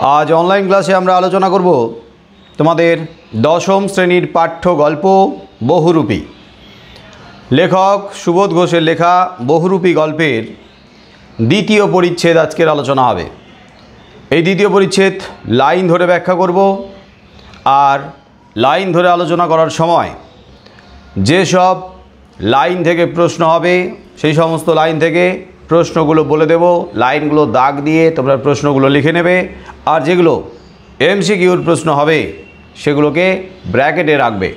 आज অনলাইন ক্লাসে আমরা আলোচনা করব তোমাদের দশম শ্রেণীর পাঠ্য গল্প বহুরূপী। লেখক সুবোধ ঘোষের লেখা বহুরূপী গল্পের দ্বিতীয় পরিচ্ছেদ আজকের আলোচনা হবে। এই দ্বিতীয় পরিচ্ছেদ লাইন ধরে ব্যাখ্যা করব, আর লাইন ধরে আলোচনা করার সময় যেসব লাইন থেকে প্রশ্ন হবে সেই সমস্ত লাইন থেকে প্রশ্নগুলো বলে দেব। লাইনগুলো দাগ দিয়ে তোমরা প্রশ্নগুলো লিখে নেবে, আর যেগুলো এমসিকিউর প্রশ্ন হবে সেগুলোকে ব্র্যাকেটে রাখবে।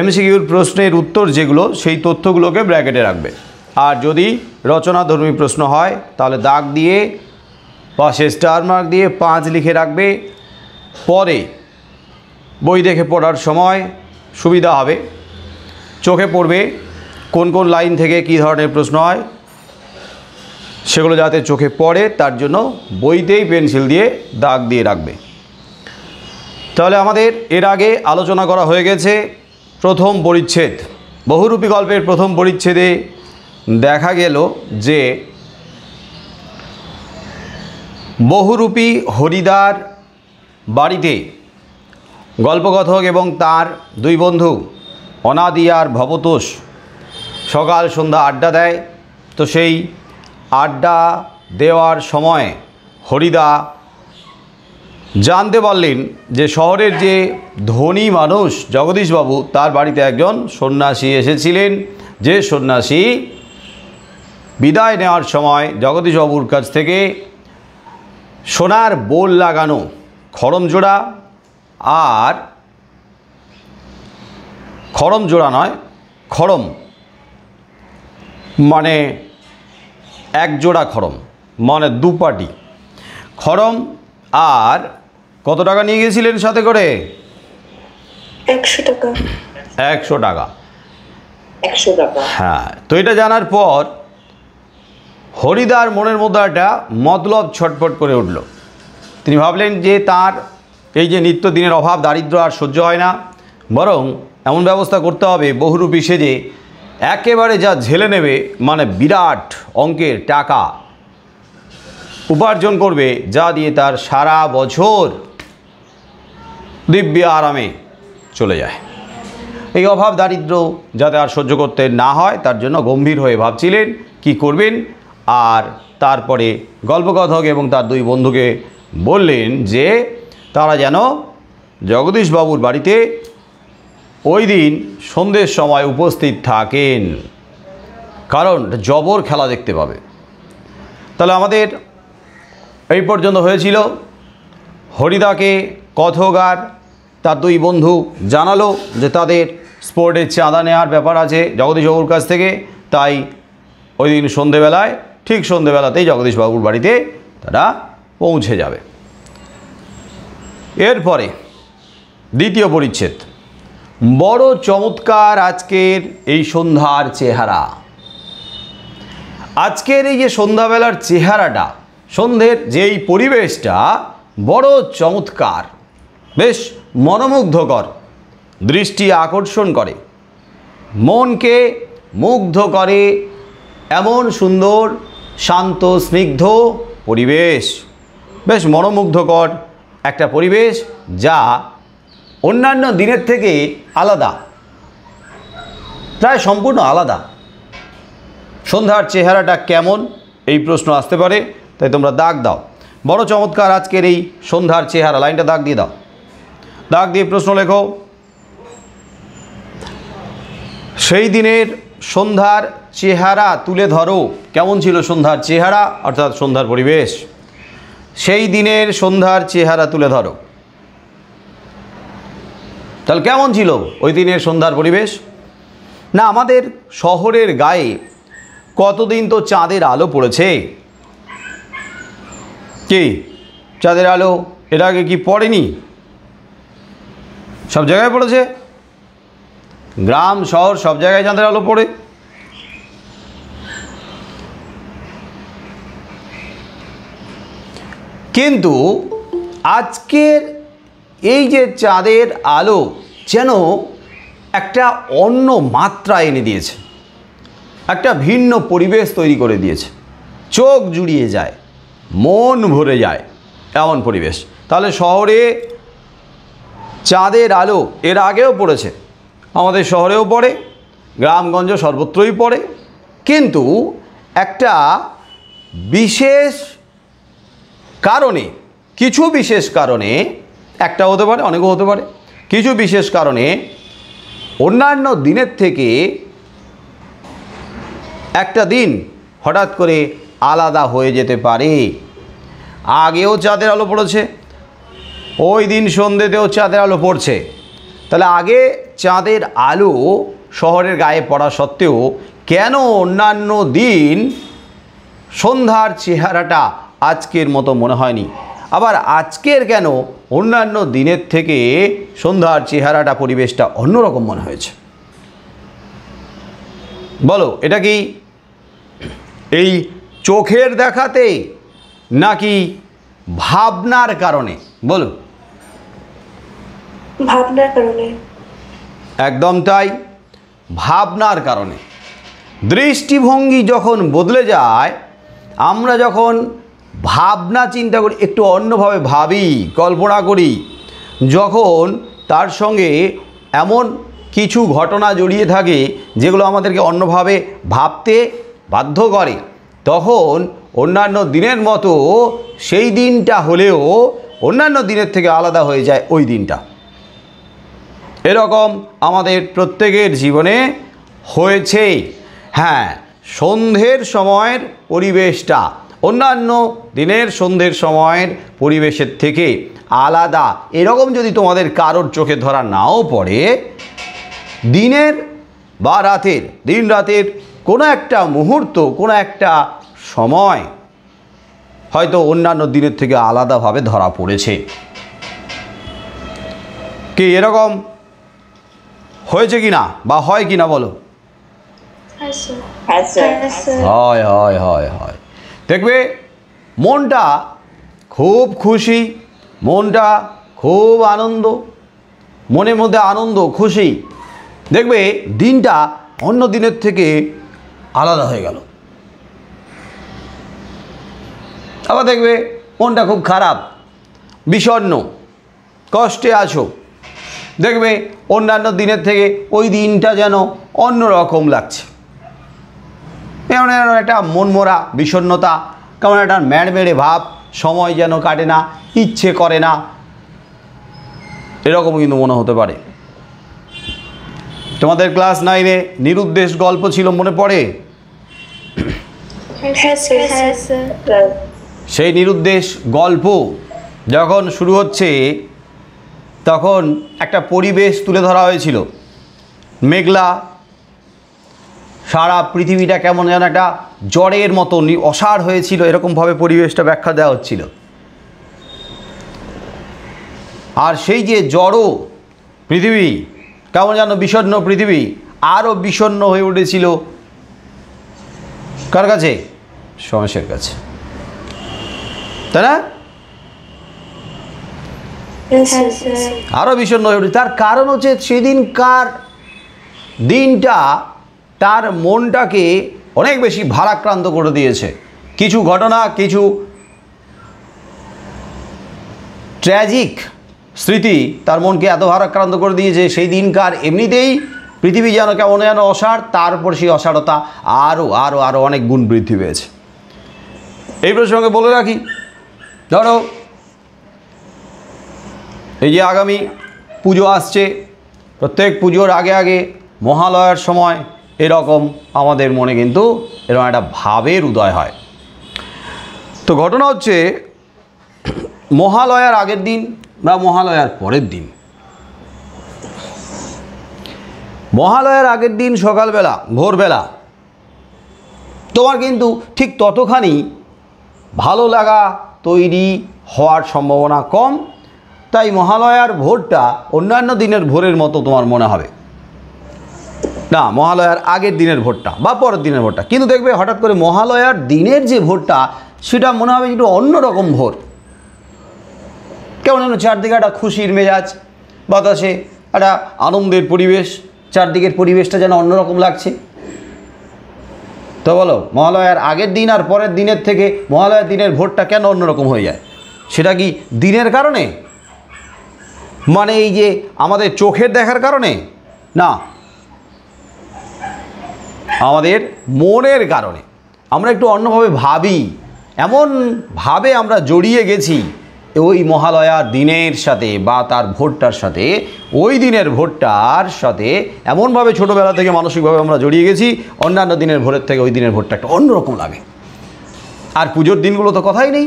এমসিকিউর প্রশ্নের উত্তর যেগুলো সেই তথ্যগুলোকে ব্র্যাকেটে রাখবে। আর যদি রচনাধর্মী প্রশ্ন হয় তাহলে দাগ দিয়ে পাশে স্টার মার্ক দিয়ে 5 লিখে রাখবে। পরে বই দেখে পড়ার সময় সুবিধা হবে, চোখে পড়বে কোন কোন লাইন থেকে কী ধরনের প্রশ্ন হয় সেগুলো যাতে চোখে পড়ে, তার জন্য বইতেই পেন্সিল দিয়ে দাগ দিয়ে রাখবে। তাহলে আমাদের এর আগে আলোচনা করা হয়ে গেছে প্রথম পরিচ্ছেদ। বহুরূপী গল্পের প্রথম পরিচ্ছেদে দেখা গেল যে বহুরূপী হরিদার বাড়িতে গল্পকথক এবং তার দুই বন্ধু অনাদি আর ভবতোষ সকাল সন্ধ্যা আড্ডা দেয়। তো সেই আড্ডা দেওয়ার সময় হরিদা জানতে পারলেন যে শহরের যে ধনী মানুষ জগদীশবাবু, তার বাড়িতে একজন সন্ন্যাসী এসেছিলেন, যে সন্ন্যাসী বিদায় নেওয়ার সময় জগদীশবাবুর কাছ থেকে সোনার বোল লাগানো খড়ম জোড়া, আর খড়ম জোড়া নয়, খড়ম মানে এক জোড়া খড়ম মানে দুপাটি খড়ম, আর কত টাকা নিয়ে গেছিলেন সাথে করে? 100 টাকা। 100 টাকা। 100 টাকা। হ্যাঁ, তো এটা জানার পর হরিদার মনের মধ্যে একটা মতলব ছটফট করে উঠল। তিনি ভাবলেন যে তার এই যে নিত্যদিনের অভাব দারিদ্র আর সহ্য হয় না, বরং এমন ব্যবস্থা করতে হবে বহুরূপী সেজে একেবারে যা ঝেলে নেবে, মানে বিরাট অঙ্কের টাকা উপার্জন করবে, যা দিয়ে তার সারা বছর দিব্য আরামে চলে যায়। এই অভাব দারিদ্র যাতে আর সহ্য করতে না হয় তার জন্য গম্ভীর হয়ে ভাবছিলেন কি করবেন। আর তারপরে গল্পকথক এবং তার দুই বন্ধুকে বললেন যে তারা যেন জগদীশবাবুর বাড়িতে ওই দিন সন্ধ্যের সময় উপস্থিত থাকেন, কারণ জবর খেলা দেখতে পাবে। তাহলে আমাদের এই পর্যন্ত হয়েছিল হরিদাকে কথক আর তার দুই বন্ধু জানালো যে তাদের স্পোর্টের চাঁদা নেওয়ার ব্যাপার আছে জগদীশবাবুর কাছ থেকে, তাই ওই দিন সন্ধেবেলায় ঠিক সন্ধেবেলাতেই জগদীশবাবুর বাড়িতে তারা পৌঁছে যাবে। এরপরে দ্বিতীয় পরিচ্ছেদ, বড় চমৎকার আজকের এই সন্ধ্যার চেহারা। আজকের এই যে সন্ধ্যাবেলার চেহারাটা, সন্ধ্যের যেই পরিবেশটা বড় চমৎকার, বেশ মনোমুগ্ধকর, দৃষ্টি আকর্ষণ করে, মনকে মুগ্ধ করে, এমন সুন্দর শান্ত স্নিগ্ধ পরিবেশ, বেশ মনোমুগ্ধকর একটা পরিবেশ যা অন্যান্য দিনের থেকে আলাদা, প্রায় সম্পূর্ণ আলাদা। সন্ধ্যার চেহারাটা কেমন এই প্রশ্ন আসতে পারে, তাই তোমরা দাগ দাও। বড় চমৎকার আজকের এই সন্ধ্যার চেহারা, লাইনটা দাগ দিয়ে দাও। দাগ দিয়ে প্রশ্ন লেখো। সেই দিনের সন্ধ্যার চেহারা তুলে ধরো। কেমন ছিল সন্ধ্যার চেহারা, অর্থাৎ সন্ধ্যার পরিবেশ। সেই দিনের সন্ধ্যার চেহারা তুলে ধরো। তাহলে কেমন ছিল ওই দিনের সন্ধ্যার পরিবেশ? না, আমাদের শহরের গায়ে কতদিন তো চাঁদের আলো পড়েছে। কি চাঁদের আলো এর আগে কি পড়েনি? সব জায়গায় পড়েছে, গ্রাম শহর সব জায়গায় চাঁদের আলো পড়ে। কিন্তু আজকের এই যে চাঁদের আলো যেন একটা অন্য মাত্রা এনে দিয়েছে, একটা ভিন্ন পরিবেশ তৈরি করে দিয়েছে, চোখ জুড়িয়ে যায়, মন ভরে যায় এমন পরিবেশ। তাহলে শহরে চাঁদের আলো এর আগেও পড়েছে, আমাদের শহরেও পড়ে, গ্রামগঞ্জ সর্বত্রই পড়ে, কিন্তু একটা বিশেষ কারণে, কিছু বিশেষ কারণে, একটা হতে পারে অনেকও হতে পারে, কিছু বিশেষ কারণে অন্যান্য দিনের থেকে একটা দিন হঠাৎ করে আলাদা হয়ে যেতে পারে। আগেও চাঁদের আলো পড়েছে, ওই দিন সন্ধ্যেতেও চাঁদের আলো পড়ছে, তাহলে আগে চাঁদের আলো শহরের গায়ে পড়া সত্ত্বেও কেন অন্যান্য দিন সন্ধ্যার চেহারাটা আজকের মতো মনে হয়নি, আবার আজকের কেন অন্যান্য দিনের থেকে সন্ধ্যার চেহারাটা, পরিবেশটা অন্যরকম মনে হয়েছে? বলো, এটা কি এই চোখের দেখাতে নাকি ভাবনার কারণে? বলো। ভাবনার কারণে। একদম তাই, ভাবনার কারণে। দৃষ্টিভঙ্গি যখন বদলে যায়, আমরা যখন ভাবনা চিন্তা করি, একটু অন্যভাবে ভাবি, কল্পনা করি, যখন তার সঙ্গে এমন কিছু ঘটনা জড়িয়ে থাকে যেগুলো আমাদেরকে অন্যভাবে ভাবতে বাধ্য করে, তখন অন্যান্য দিনের মতো সেই দিনটা হলেও অন্যান্য দিনের থেকে আলাদা হয়ে যায় ওই দিনটা। এরকম আমাদের প্রত্যেকের জীবনে হয়েছে। হ্যাঁ, সন্ধ্যের সময়ের পরিবেশটা অন্যান্য দিনের সন্ধ্যের সময়ের পরিবেশের থেকে আলাদা, এরকম যদি তোমাদের কারোর চোখে ধরা নাও পড়ে, দিনের বা রাতের, দিন রাতের কোনো একটা মুহূর্ত, কোনো একটা সময় হয়তো অন্যান্য দিনের থেকে আলাদাভাবে ধরা পড়েছে। কি এরকম হয়েছে কি না, বা হয় কি না বলো? হয় হয় হয় হয়। দেখবে মনটা খুব খুশি, মনটা খুব আনন্দ, মনের মধ্যে আনন্দ খুশি, দেখবে দিনটা অন্য দিনের থেকে আলাদা হয়ে গেল। আবার দেখবে মনটা খুব খারাপ, বিষণ্ণ, কষ্টে আছো, দেখবে অন্যান্য দিনের থেকে ওই দিনটা যেন অন্য রকম লাগছে, এমন একটা মনমরা বিষণ্ণতা, কেমন একটা ম্যাড়মেড়ে ভাব, সময় যেন কাটে না, ইচ্ছে করে না, এরকম কিন্তু মনে হতে পারে। তোমাদের ক্লাস 9-এ নিরুদ্দেশ গল্প ছিল, মনে পড়ে? সেই নিরুদ্দেশ গল্প যখন শুরু হচ্ছে, তখন একটা পরিবেশ তুলে ধরা হয়েছিল, মেঘলা, সারা পৃথিবীটা কেমন যেন একটা জ্বরের মতো অসাড় হয়েছিল, এরকমভাবে পরিবেশটা ব্যাখ্যা দেওয়া হচ্ছিল। আর সেই যে জড়ো পৃথিবী, কেমন যেন বিষণ্ণ পৃথিবী, আরও বিষণ্ণ হয়ে উঠেছিল কার কাছে? সমেশের কাছে, তাই না? আরও বিষণ্ণ হয়ে উঠেছে। তার কারণ হচ্ছে সেদিনকার দিনটা তার মনটাকে অনেক বেশি ভারাক্রান্ত করে দিয়েছে। কিছু ঘটনা, কিছু ট্র্যাজিক স্মৃতি তার মনকে এত ভারাক্রান্ত করে দিয়েছে, সেই দিনকার এমনিতেই পৃথিবী যেন কেমন যেন অসাড়, তারপর সেই অসাড়তা আরও আরও আরও অনেক গুণ বৃদ্ধি পেয়েছে। এই প্রসঙ্গে বলে রাখি, ধরো এই যে আগামী পুজো আসছে, প্রত্যেক পুজোর আগে আগে মহালয়ার সময় এরকম আমাদের মনে কিন্তু এরকম একটা ভাবের উদয় হয়। তো ঘটনা হচ্ছে, মহালয়ার আগের দিন বা মহালয়ার পরের দিন, মহালয়ার আগের দিন সকালবেলা, ভোরবেলা তোমার কিন্তু ঠিক ততখানি ভালো লাগা তৈরি হওয়ার সম্ভাবনা কম। তাই মহালয়ার ভোরটা অন্যান্য দিনের ভোরের মতো তোমার মনে হবে না, মহালয়ার আগের দিনের ভোরটা বা পরের দিনের ভোরটা। কিন্তু দেখবে হঠাৎ করে মহালয়ার দিনের যে ভোরটা, সেটা মনে হবে একটু অন্যরকম ভোর, কেমন যেন চারদিকে একটা খুশির মেজাজ, বাতাসে একটা আনন্দের পরিবেশ, চারদিকের পরিবেশটা যেন অন্যরকম লাগছে। তো বলো, মহালয়ার আগের দিন আর পরের দিনের থেকে মহালয়ার দিনের ভোরটা কেন অন্যরকম হয়ে যায়? সেটা কি দিনের কারণে, মানে এই যে আমাদের চোখের দেখার কারণে না, আমাদের মনের কারণে। আমরা একটু অন্যভাবে ভাবি, এমনভাবে আমরা জড়িয়ে গেছি ওই মহালয়ার দিনের সাথে বা তার ভোরটার সাথে, ওই দিনের ভোরটার সাথে এমনভাবে ছোটোবেলা থেকে মানসিকভাবে আমরা জড়িয়ে গেছি, অন্যান্য দিনের ভোরের থেকে ওই দিনের ভোরটা একটা অন্যরকম লাগে। আর পুজোর দিনগুলো তো কথাই নেই।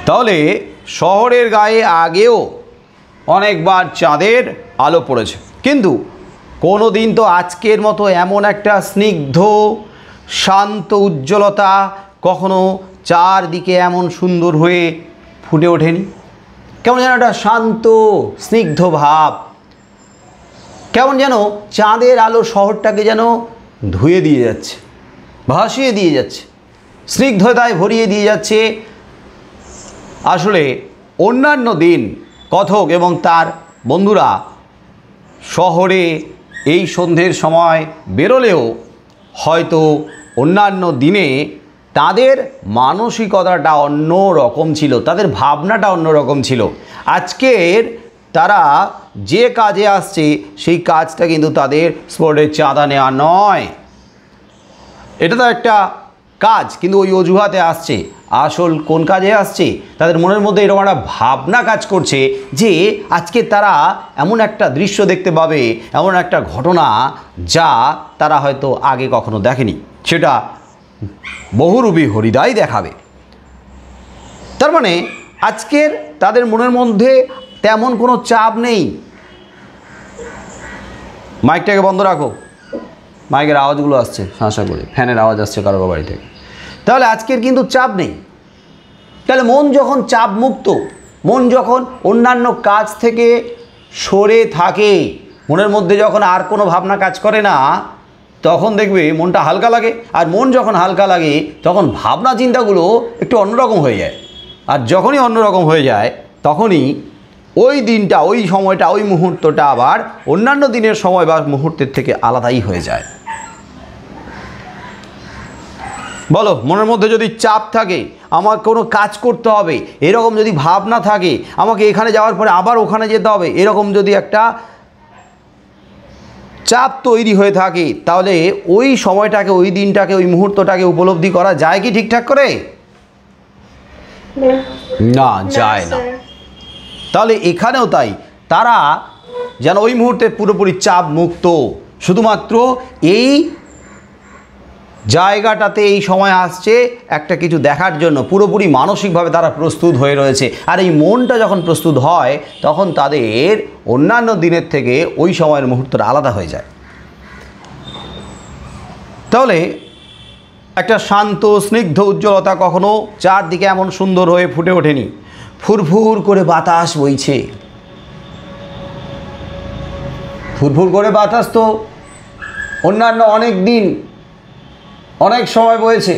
তাহলে শহরের গায়ে আগেও অনেকবার চাঁদের আলো পড়েছে, কিন্তু কোনো দিন তো আজকের মতো এমন একটা স্নিগ্ধ শান্ত উজ্জ্বলতা কখনো চারদিকে এমন সুন্দর হয়ে ফুটে ওঠেনি। কেমন যেন একটা শান্ত স্নিগ্ধ ভাব, কেমন যেন চাঁদের আলো শহরটাকে যেন ধুয়ে দিয়ে যাচ্ছে, ভাসিয়ে দিয়ে যাচ্ছে, স্নিগ্ধতায় ভরিয়ে দিয়ে যাচ্ছে। আসলে অন্যান্য দিন কথক এবং তার বন্ধুরা শহরে এই সন্ধ্যের সময় বেরোলেও হয়তো অন্যান্য দিনে তাদের মানসিকতাটা অন্য রকম ছিল, তাদের ভাবনাটা অন্য রকম ছিল। আজকের তারা যে কাজে আসছে সেই কাজটা কিন্তু তাদের স্পটের চাঁদা নেওয়া নয়, এটা তো একটা কাজ, কিন্তু ওই অজুহাতে আসছে। আসল কোন কাজে আসছে? তাদের মনের মধ্যে এরকম একটা ভাবনা কাজ করছে যে আজকে তারা এমন একটা দৃশ্য দেখতে পাবে, এমন একটা ঘটনা যা তারা হয়তো আগে কখনো দেখেনি, সেটা বহুরূপী হরিদ্বার দেখাবে। তার মানে আজকের তাদের মনের মধ্যে তেমন কোনো চাপ নেই। মাইকটাকে বন্ধ রাখো, মাইকের আওয়াজগুলো আসছে শাঁসা করে, ফ্যানের আওয়াজ আসছে কারোর বাড়ি থেকে। তাহলে আজকের কিন্তু চাপ নেই। তাহলে মন যখন চাপ মুক্ত, মন যখন অন্যান্য কাজ থেকে সরে থাকে, মনের মধ্যে যখন আর কোনো ভাবনা কাজ করে না, তখন দেখবে মনটা হালকা লাগে। আর মন যখন হালকা লাগে তখন ভাবনা চিন্তাগুলো একটু অন্যরকম হয়ে যায়। আর যখনই অন্যরকম হয়ে যায় তখনই ওই দিনটা, ওই সময়টা, ওই মুহূর্তটা আবার অন্যান্য দিনের সময় বা মুহূর্তের থেকে আলাদাই হয়ে যায়। বলো, মনের মধ্যে যদি চাপ থাকে, আমার কোনো কাজ করতে হবে এরকম যদি ভাবনা থাকে, আমাকে এখানে যাওয়ার পরে আবার ওখানে যেতে হবে এরকম যদি একটা চাপ তৈরি হয়ে থাকে, তাহলে ওই সময়টাকে, ওই দিনটাকে, ওই মুহূর্তটাকে উপলব্ধি করা যায় কি ঠিকঠাক করে? না, যায় না। তাহলে এখানেও তাই, তারা যেন ওই মুহূর্তে পুরোপুরি চাপ মুক্ত, শুধুমাত্র এই জায়গাটাতে এই সময় আসছে একটা কিছু দেখার জন্য, পুরোপুরি মানসিকভাবে তারা প্রস্তুত হয়ে রয়েছে। আর এই মনটা যখন প্রস্তুত হয় তখন তাদের অন্যান্য দিনের থেকে ওই সময়ের মুহূর্তটা আলাদা হয়ে যায়। তাহলে একটা শান্ত স্নিগ্ধ উজ্জ্বলতা কখনো চারদিকে এমন সুন্দর হয়ে ফুটে ওঠেনি। ফুরফুর করে বাতাস বইছে, ফুরফুর করে বাতাস তো অন্যান্য অনেক দিন অনেক সময় বয়েছে।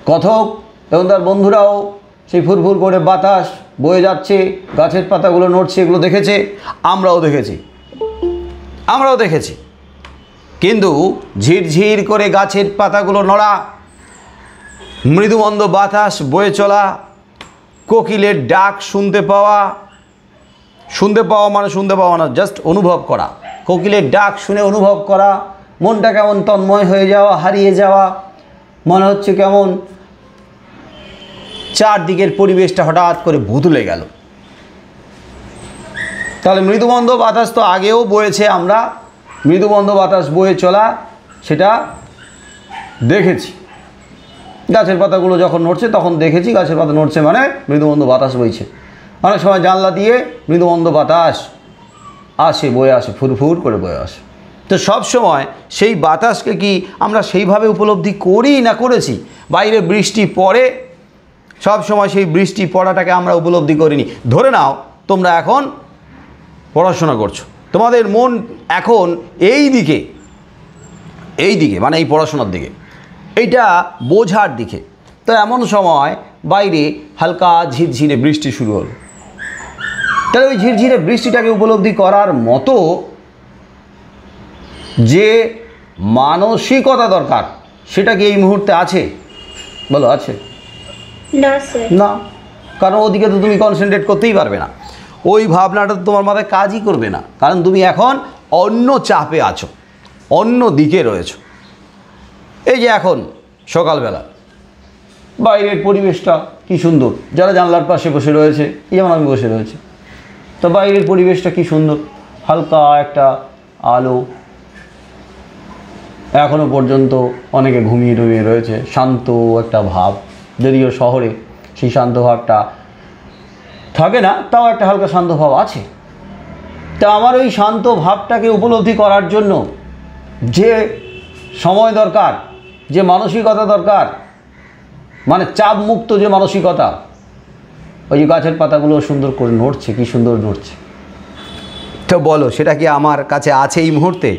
কথক এবং তার বন্ধুরাও সেই ফুরফুর করে বাতাস বয়ে যাচ্ছে, গাছের পাতাগুলো নড়ছে, এগুলো দেখেছে, আমরাও দেখেছি। কিন্তু ঝিরঝির করে গাছের পাতাগুলো নড়া, মৃদুমন্দ বাতাস বয়ে চলা, কোকিলের ডাক শুনতে পাওয়া মানে শুনতে পাওয়া না, জাস্ট অনুভব করা। কোকিলের ডাক শুনে অনুভব করা, মনটা কেমন তন্ময় হয়ে যাওয়া, হারিয়ে যাওয়া, মনে হচ্ছে কেমন চারদিকের পরিবেশটা হঠাৎ করে বদলে গেল। তাহলে মৃদুমন্দ বাতাস তো আগেও বয়েছে, আমরা মৃদুমন্দ বাতাস বয়ে চলা সেটা দেখেছি। গাছের পাতাগুলো যখন নড়ছে তখন দেখেছি গাছের পাতা নড়ছে মানে মৃদুমন্দ বাতাস বইছে। অনেক সময় জানলা দিয়ে মৃদুমন্দ বাতাস আসে, বয়ে আসে, ফুরফুর করে বয়ে আসে। তো সব সময় সেই বাতাসকে কি আমরা সেইভাবে উপলব্ধি করি না করেছি? বাইরে বৃষ্টি পড়ে, সব সময় সেই বৃষ্টি পড়াটাকে আমরা উপলব্ধি করিনি। ধরে নাও তোমরা এখন পড়াশোনা করছো, তোমাদের মন এখন এই দিকে মানে এই পড়াশোনার দিকে, এইটা বোঝার দিকে। তো এমন সময় বাইরে হালকা ঝিরঝিরে বৃষ্টি শুরু হলো। তাহলে ওই ঝিরঝিরে বৃষ্টিটাকে উপলব্ধি করার মতো যে মানসিকতা দরকার, সেটা কি এই মুহূর্তে আছে? বলো, আছে? না স্যার। না, কারণ ওদিকে তো তুমি কনসেন্ট্রেট করতেই পারবে না, ওই ভাবনাটা তো তোমার মাথায় কাজই করবে না, কারণ তুমি এখন অন্য চাপে আছো, অন্য দিকে রয়েছো। এই যে এখন সকালবেলা বাইরের পরিবেশটা কি সুন্দর, যারা জানলার পাশে বসে রয়েছে, যেমন আমি বসে রয়েছি, তো বাইরের পরিবেশটা কি সুন্দর, হালকা একটা আলো, এখনও পর্যন্ত অনেকে ঘুমিয়ে টুমিয়ে রয়েছে, শান্ত একটা ভাব, যদিও শহরে সেই শান্ত ভাবটা থাকে না, তাও একটা হালকা শান্ত ভাব আছে। তা আমার ওই শান্ত ভাবটাকে উপলব্ধি করার জন্য যে সময় দরকার, যে মানসিকতা দরকার, মানে চাপ মুক্ত যে মানসিকতা, ওই যে গাছের পাতাগুলো সুন্দর করে নড়ছে, কি সুন্দর নড়ছে, তো বলো সেটা কি আমার কাছে আছে এই মুহূর্তে?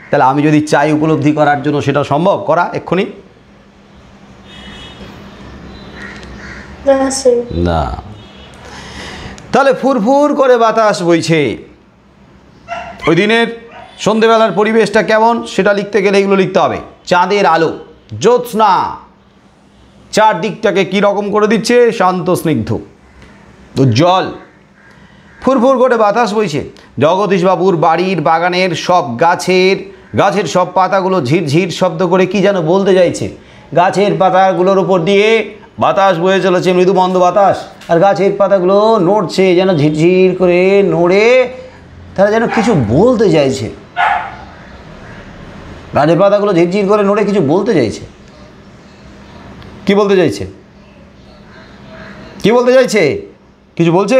তাহলে আমি যদি চাই উপলব্ধি করার জন্য, সেটা সম্ভব করা এক্ষুনি? না স্যার। না। তাহলে ফুরফুর করে বাতাস বইছে, ওই দিনের সন্ধেবেলার পরিবেশটা কেমন সেটা লিখতে গেলে এগুলো লিখতে হবে। চাঁদের আলো, জ্যোৎস্না, চারদিকটাকে কীরকম করে দিচ্ছে, শান্ত স্নিগ্ধ উজ্জ্বল, ফুরফুর করে বাতাস বইছে। জগদীশবাবুর বাড়ির বাগানের সব গাছের সব পাতাগুলো ঝিরঝির শব্দ করে কি যেন বলতে চাইছে। গাছের পাতাগুলোর উপর দিয়ে বাতাস বয়ে চলেছে, মৃদুমন্দ বাতাস, আর গাছের পাতাগুলো নড়ছে, যেন ঝিরঝির করে নড়ে তারা যেন কিছু বলতে চাইছে। গাছের পাতাগুলো ঝিরঝির করে নড়ে কিছু বলতে চাইছে। কি বলতে চাইছে? কি বলতে চাইছে? কিছু বলছে?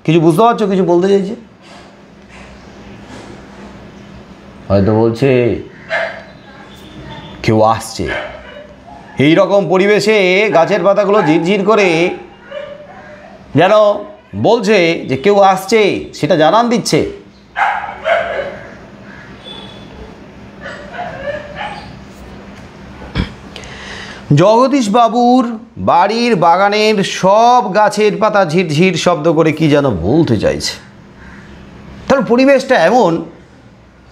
কিছু বুঝতে পারছো? কিছু বলতে চাইছে, হয়তো বলছে কেউ আসছে। এই রকম পরিবেশে গাছের পাতাগুলো ঝিরঝির করে যেন বলছে যে কেউ আসছে, সেটা জানান দিচ্ছে। জগদীশবাবুর বাড়ির বাগানের সব গাছের পাতা ঝিরঝির শব্দ করে কি যেন বলতে চাইছে। তার পরিবেশটা এমন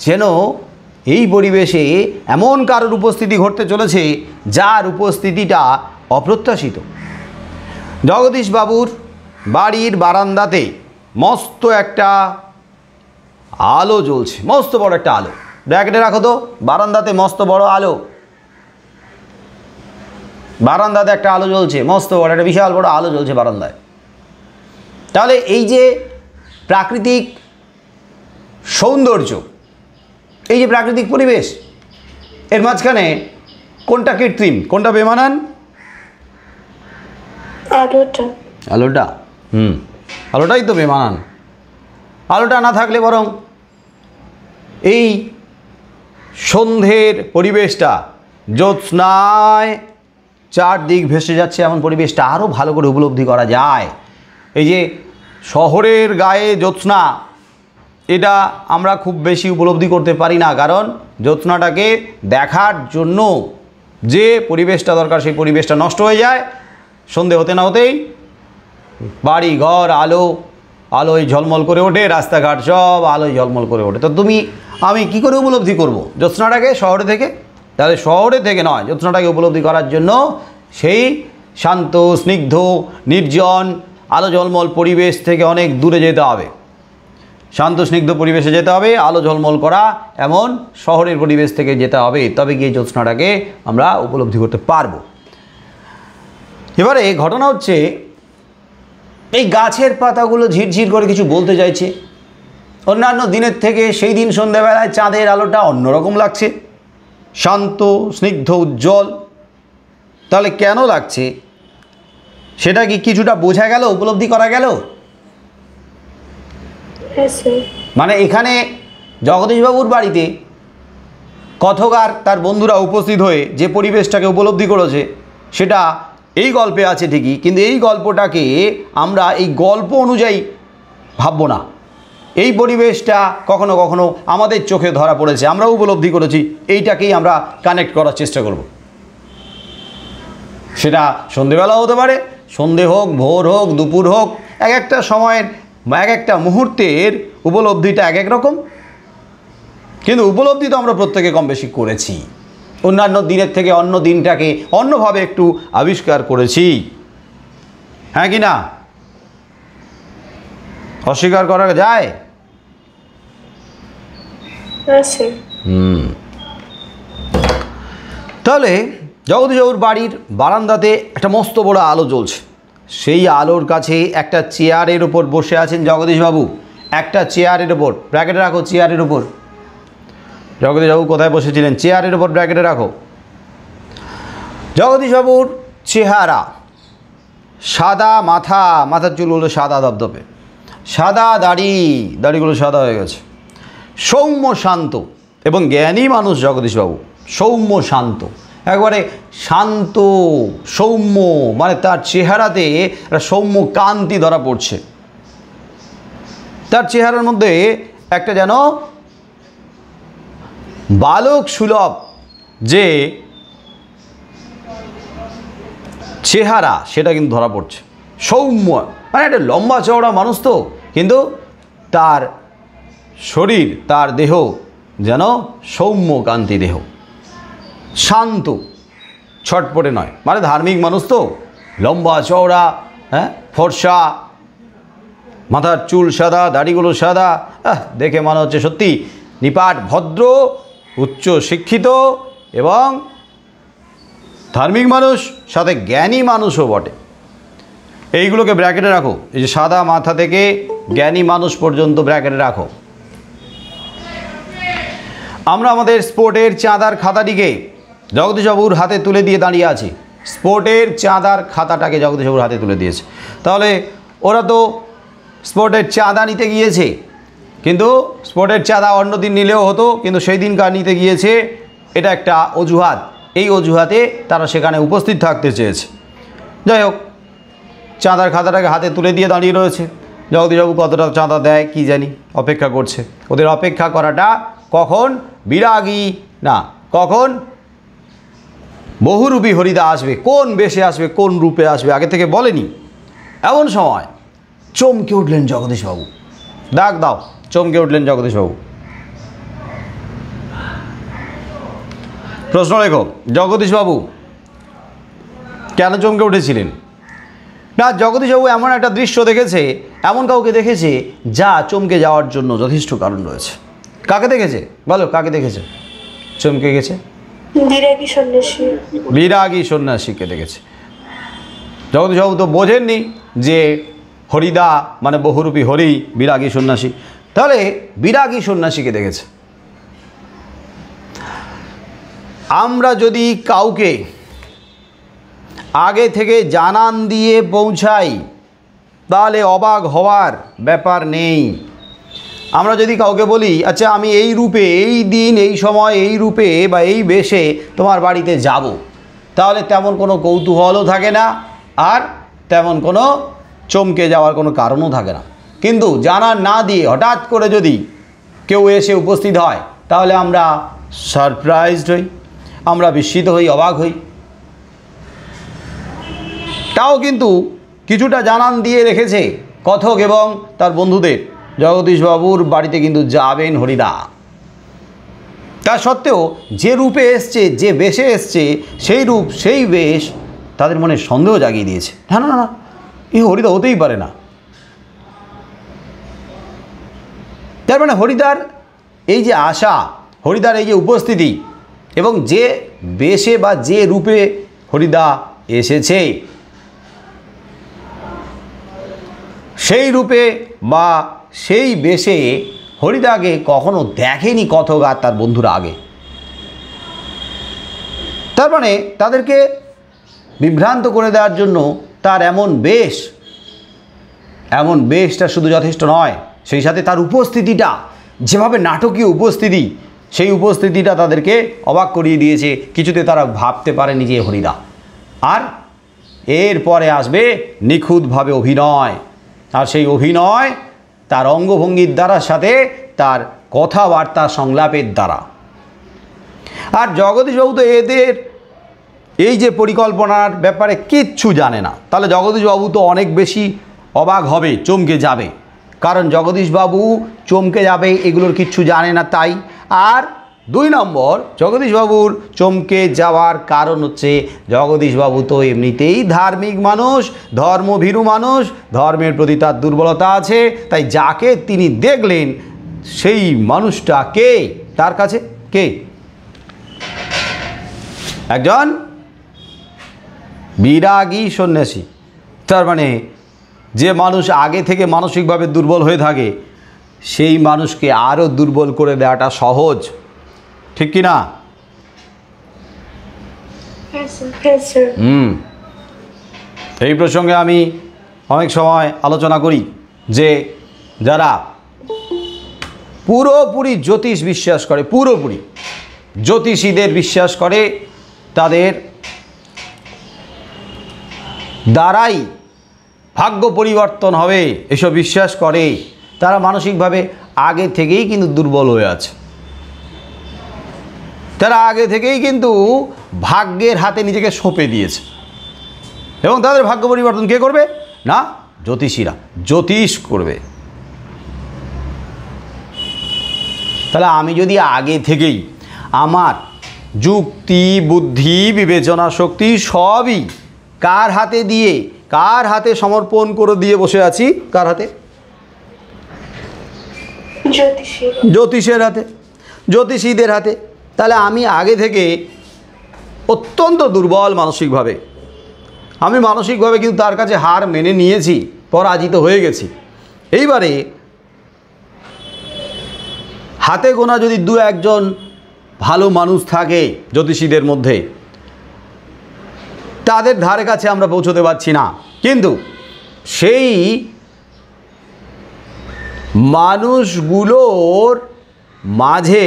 যেন এই পরিবেশে এমন কারোর উপস্থিতি ঘটতে চলেছে যার উপস্থিতিটা অপ্রত্যাশিত। জগদীশবাবুর বাড়ির বারান্দাতে মস্ত একটা আলো জ্বলছে, মস্ত বড় একটা আলো। ব্র্যাকেটে রাখো তো, বারান্দাতে মস্ত বড় আলো, বারান্দাতে একটা আলো জ্বলছে, মস্ত বড় একটা বিশাল বড় আলো জ্বলছে বারান্দায়। তাহলে এই যে প্রাকৃতিক সৌন্দর্য, এই যে প্রাকৃতিক পরিবেশ, এর মাঝখানে কোনটা কৃত্রিম, কোনটা বেমানান? আলোটা। আলোটা। আলোটাই তো বেমানান। আলোটা না থাকলে বরং এই সন্ধ্যের পরিবেশটা, জ্যোৎস্নায় চারদিক ভেসে যাচ্ছে এমন পরিবেশটা আরও ভালো করে উপলব্ধি করা যায়। এই যে শহরের গায়ে জ্যোৎস্না, এটা আমরা খুব বেশি উপলব্ধি করতে পারি না, কারণ জ্যোৎস্নাটাকে দেখার জন্য যে পরিবেশটা দরকার সেই পরিবেশটা নষ্ট হয়ে যায়। সন্ধে হতে না হতেই বাড়ি ঘর আলোয় ঝলমল করে ওঠে, রাস্তাঘাট সব আলোয় ঝলমল করে ওঠে। তো আমি কি করে উপলব্ধি করব জ্যোৎস্নাটাকে শহরে থেকে? তাহলে শহরে থেকে নয়, জ্যোৎস্নাটাকে উপলব্ধি করার জন্য সেই শান্ত স্নিগ্ধ নির্জন আলো ঝলমল পরিবেশ থেকে অনেক দূরে যেতে হবে, শান্ত স্নিগ্ধ পরিবেশে যেতে হবে, আলো ঝলমল করা এমন শহরের পরিবেশ থেকে যেতে হবে, তবে গিয়ে জ্যোৎস্নাটাকে আমরা উপলব্ধি করতে পারবো। এবারে ঘটনা হচ্ছে, এই গাছের পাতাগুলো ঝিরঝির করে কিছু বলতে চাইছে। অন্যান্য দিনের থেকে সেই দিন সন্ধ্যাবেলায় চাঁদের আলোটা অন্যরকম লাগছে, শান্ত স্নিগ্ধ উজ্জ্বল। তাহলে কেন লাগছে সেটা কি কিছুটা বোঝা গেল, উপলব্ধি করা গেল? হ্যাঁ স্যার। মানে এখানে জগদীশবাবুর বাড়িতে কথক আর তার বন্ধুরা উপস্থিত হয়ে যে পরিবেশটাকে উপলব্ধি করেছে সেটা এই গল্পে আছে ঠিকই, কিন্তু এই গল্পটাকে আমরা এই গল্প অনুযায়ী ভাববো না। এই পরিবেশটা কখনো কখনো আমাদের চোখে ধরা পড়েছে, আমরা উপলব্ধি করেছি, এইটাকেই আমরা কানেক্ট করার চেষ্টা করব। সেটা সন্ধেবেলা হতে পারে, সন্ধে হোক, ভোর হোক, দুপুর হোক, এক একটা সময়ের এক একটা মুহূর্তের উপলব্ধিটা এক এক রকম, কিন্তু উপলব্ধি তো আমরা প্রত্যেকে কম বেশি করেছি। অন্যান্য দিনের থেকে অন্য দিনটাকে অন্যভাবে একটু আবিষ্কার করেছি, হ্যাঁ কি না? অস্বীকার করা যায়? না স্যার। তাহলে জগদীশবাবুর বাড়ির বারান্দাতে একটা মস্ত বড় আলো জ্বলছে। সেই আলোর কাছে একটা চেয়ারের ওপর বসে আছেন জগদীশবাবু। একটা চেয়ারের ওপর, ব্র্যাকেটে রাখো চেয়ারের ওপর। জগদীশবাবু কোথায় বসেছিলেন? চেয়ারের ওপর ব্র্যাকেটে রাখো। জগদীশবাবুর চেহারা সাদা, মাথার চুলগুলো সাদা ধবধবে, সাদা দাড়িগুলো সাদা হয়ে গেছে, সৌম্য শান্ত এবং জ্ঞানী মানুষ জগদীশবাবু। সৌম্য শান্ত, একবারে শান্ত সৌম্য, মানে তার চেহারাতে একটা সৌম্য কান্তি ধরা পড়ছে। তার চেহারার মধ্যে একটা যেন বালক সুলভ যে চেহারা, সেটা কিন্তু ধরা পড়ছে। সৌম্য মানে একটা লম্বা চওড়া মানুষ তো, কিন্তু তার শরীর, তার দেহ যেন সৌম্য কান্তি দেহ, শান্ত, ছটপটে নয়। মানে ধার্মিক মানুষ তো, লম্বা চওড়া, হ্যাঁ, ফর্সা, মাথার চুল সাদা, দাড়িগুলো সাদা, দেখে মনে হচ্ছে সত্যি নিপাট, ভদ্র, উচ্চ শিক্ষিত এবং ধার্মিক মানুষ, সাথে জ্ঞানী মানুষও বটে। এইগুলোকে ব্র্যাকেটে রাখো। এই যে সাদা মাথা থেকে জ্ঞানী মানুষ পর্যন্ত ব্র্যাকেটে রাখো। আমরা আমাদের স্পোর্টের চাঁদার খাতাটিকে জগদীশবাবুর হাতে তুলে দিয়ে দাঁড়িয়ে আছি। স্পোর্টের চাঁদার খাতাটাকে জগদীশবাবুর হাতে তুলে দিয়েছে। তাহলে ওরা তো স্পোর্টের চাঁদা নিতে গিয়েছে, কিন্তু স্পোর্টের চাঁদা অন্য দিন নিলেও হতো, কিন্তু সেই দিনকার নিতে গিয়েছে, এটা একটা অজুহাত। এই অজুহাতে তারা সেখানে উপস্থিত থাকতে চেয়েছে। যাই হোক, চাঁদার খাতাটাকে হাতে তুলে দিয়ে দাঁড়িয়ে রয়েছে। জগদীশবাবু কতটা চাঁদা দেয় কি জানি, অপেক্ষা করছে। ওদের অপেক্ষা করাটা কখন বিরাগী না কখন বহুরূপী হরিদা আসবে, কোন বেশে আসবে, কোন রূপে আসবে, আগে থেকে বলেনি। এমন সময় চমকে উঠলেন জগদীশবাবু। ডাক দাও। চমকে উঠলেন জগদীশবাবু। প্রশ্ন লেখো, জগদীশবাবু কেন চমকে উঠেছিলেন? না, জগদীশবাবু এমন একটা দৃশ্য দেখেছে, এমন কাউকে দেখেছে যা চমকে যাওয়ার জন্য যথেষ্ট কারণ রয়েছে। কাকে দেখেছে বলো, কাকে দেখেছে চমকে গেছে? বিরাগী সন্ন্যাসী। বিরাগী সন্ন্যাসীকে দেখেছে। জগদীশবাবু তো বোঝেননি যে হরিদা মানে বহুরূপী হরি, বিরাগী সন্ন্যাসী। তাহলে বিরাগী সন্ন্যাসীকে দেখেছে। আমরা যদি কাউকে আগে থেকে জানান দিয়ে পৌঁছাই তাহলে অবাক হওয়ার ব্যাপার নেই। আমরা যদি কাউকে বলি, আচ্ছা আমি এই রূপে, এই দিন, এই সময়, এই রূপে বা এই বেশে তোমার বাড়িতে যাব, তাহলে তেমন কোনো কৌতূহলও থাকে না, আর তেমন কোনো চমকে যাওয়ার কোনো কারণও থাকে না। কিন্তু জানান না দিয়ে হঠাৎ করে যদি কেউ এসে উপস্থিত হয়, তাহলে আমরা সারপ্রাইজড হই, আমরা বিস্মিত হই, অবাক হই। তাও কিন্তু কিছুটা জানান দিয়ে রেখেছে কথক এবং তার বন্ধুদের, জগদীশবাবুর বাড়িতে কিন্তু যাবেন হরিদা। তা সত্ত্বেও যে রূপে এসছে, যে বেশে এসছে, সেই রূপ সেই বেশ তাদের মনে সন্দেহ জাগিয়ে দিয়েছে। না না না, এ হরিদা হতেই পারে না। তার মানে হরিদার এই যে আশা, হরিদার এই যে উপস্থিতি, এবং যে বেশে বা যে রূপে হরিদা এসেছে, সেই রূপে বা সেই বেশে হরিদাকে কখনো দেখেনি কথক আর তার বন্ধুরা আগে। তার মানে তাদেরকে বিভ্রান্ত করে দেওয়ার জন্য তার এমন বেশটা শুধু যথেষ্ট নয়, সেই সাথে তার উপস্থিতিটা, যেভাবে নাটকীয় উপস্থিতি, সেই উপস্থিতিটা তাদেরকে অবাক করিয়ে দিয়েছে। কিছুতে তারা ভাবতে পারেনি যে হরিদা। আর এরপরে আসবে নিখুঁতভাবে অভিনয়, আর সেই অভিনয় তার অঙ্গভঙ্গির দ্বারা, সাথে তার কথাবার্তা সংলাপের দ্বারা। আর জগদীশবাবু তো এদের এই যে পরিকল্পনার ব্যাপারে কিচ্ছু জানে না। তাহলে জগদীশবাবু তো অনেক বেশি অবাক হবে, চমকে যাবে। কারণ জগদীশবাবু চমকে যাবে, এগুলোর কিচ্ছু জানে না তাই। আর 2 নম্বর, জগদীশবাবুর চমকে যাওয়ার কারণ হচ্ছে জগদীশবাবু তো এমনিতেই ধার্মিক মানুষ, ধর্মভীরু মানুষ, ধর্মের প্রতি তার দুর্বলতা আছে, তাই যাকে তিনি দেখলেন সেই মানুষটা কে তার কাছে? কে? একজন বিরাগী সন্ন্যাসী। তার মানে যে মানুষ আগে থেকে মানসিকভাবে দুর্বল হয়ে থাকে সেই মানুষকে আরও দুর্বল করে দেওয়াটা সহজ, ঠিক কি না? হ্যাঁ স্যার। এই প্রসঙ্গে আমি অনেক সময় আলোচনা করি যে যারা পুরোপুরি জ্যোতিষ বিশ্বাস করে, পুরোপুরি জ্যোতিষীদের বিশ্বাস করে, তাদের দ্বারাই ভাগ্য পরিবর্তন হবে এসব বিশ্বাস করে, তারা মানসিকভাবে আগে থেকেই কিন্তু দুর্বল হয়ে আছে। তারা আগে থেকেই কিন্তু ভাগ্যের হাতে নিজেকে সঁপে দিয়েছে এবং তাদের ভাগ্য পরিবর্তন কে করবে? না জ্যোতিষীরা, জ্যোতিষ করবে। তাহলে আমি যদি আগে থেকেই আমার যুক্তি, বুদ্ধি, বিবেচনা শক্তি সবই কার হাতে দিয়ে, কার হাতে সমর্পণ করে দিয়ে বসে আছি? কার হাতে? জ্যোতিষের হাতে, জ্যোতিষীদের হাতে। তাহলে আমি আগে থেকে অত্যন্ত দুর্বল মানসিকভাবে, আমি মানসিকভাবে কিন্তু তার কাছে হার মেনে নিয়েছি, পরাজিত হয়ে গেছি। এইবারে হাতে গোনা যদি 2-1 জন ভালো মানুষ থাকে জ্যোতিষীদের মধ্যে, তাদের ধারে কাছে আমরা পৌঁছতে পারছি না, কিন্তু সেই মানুষগুলোর মাঝে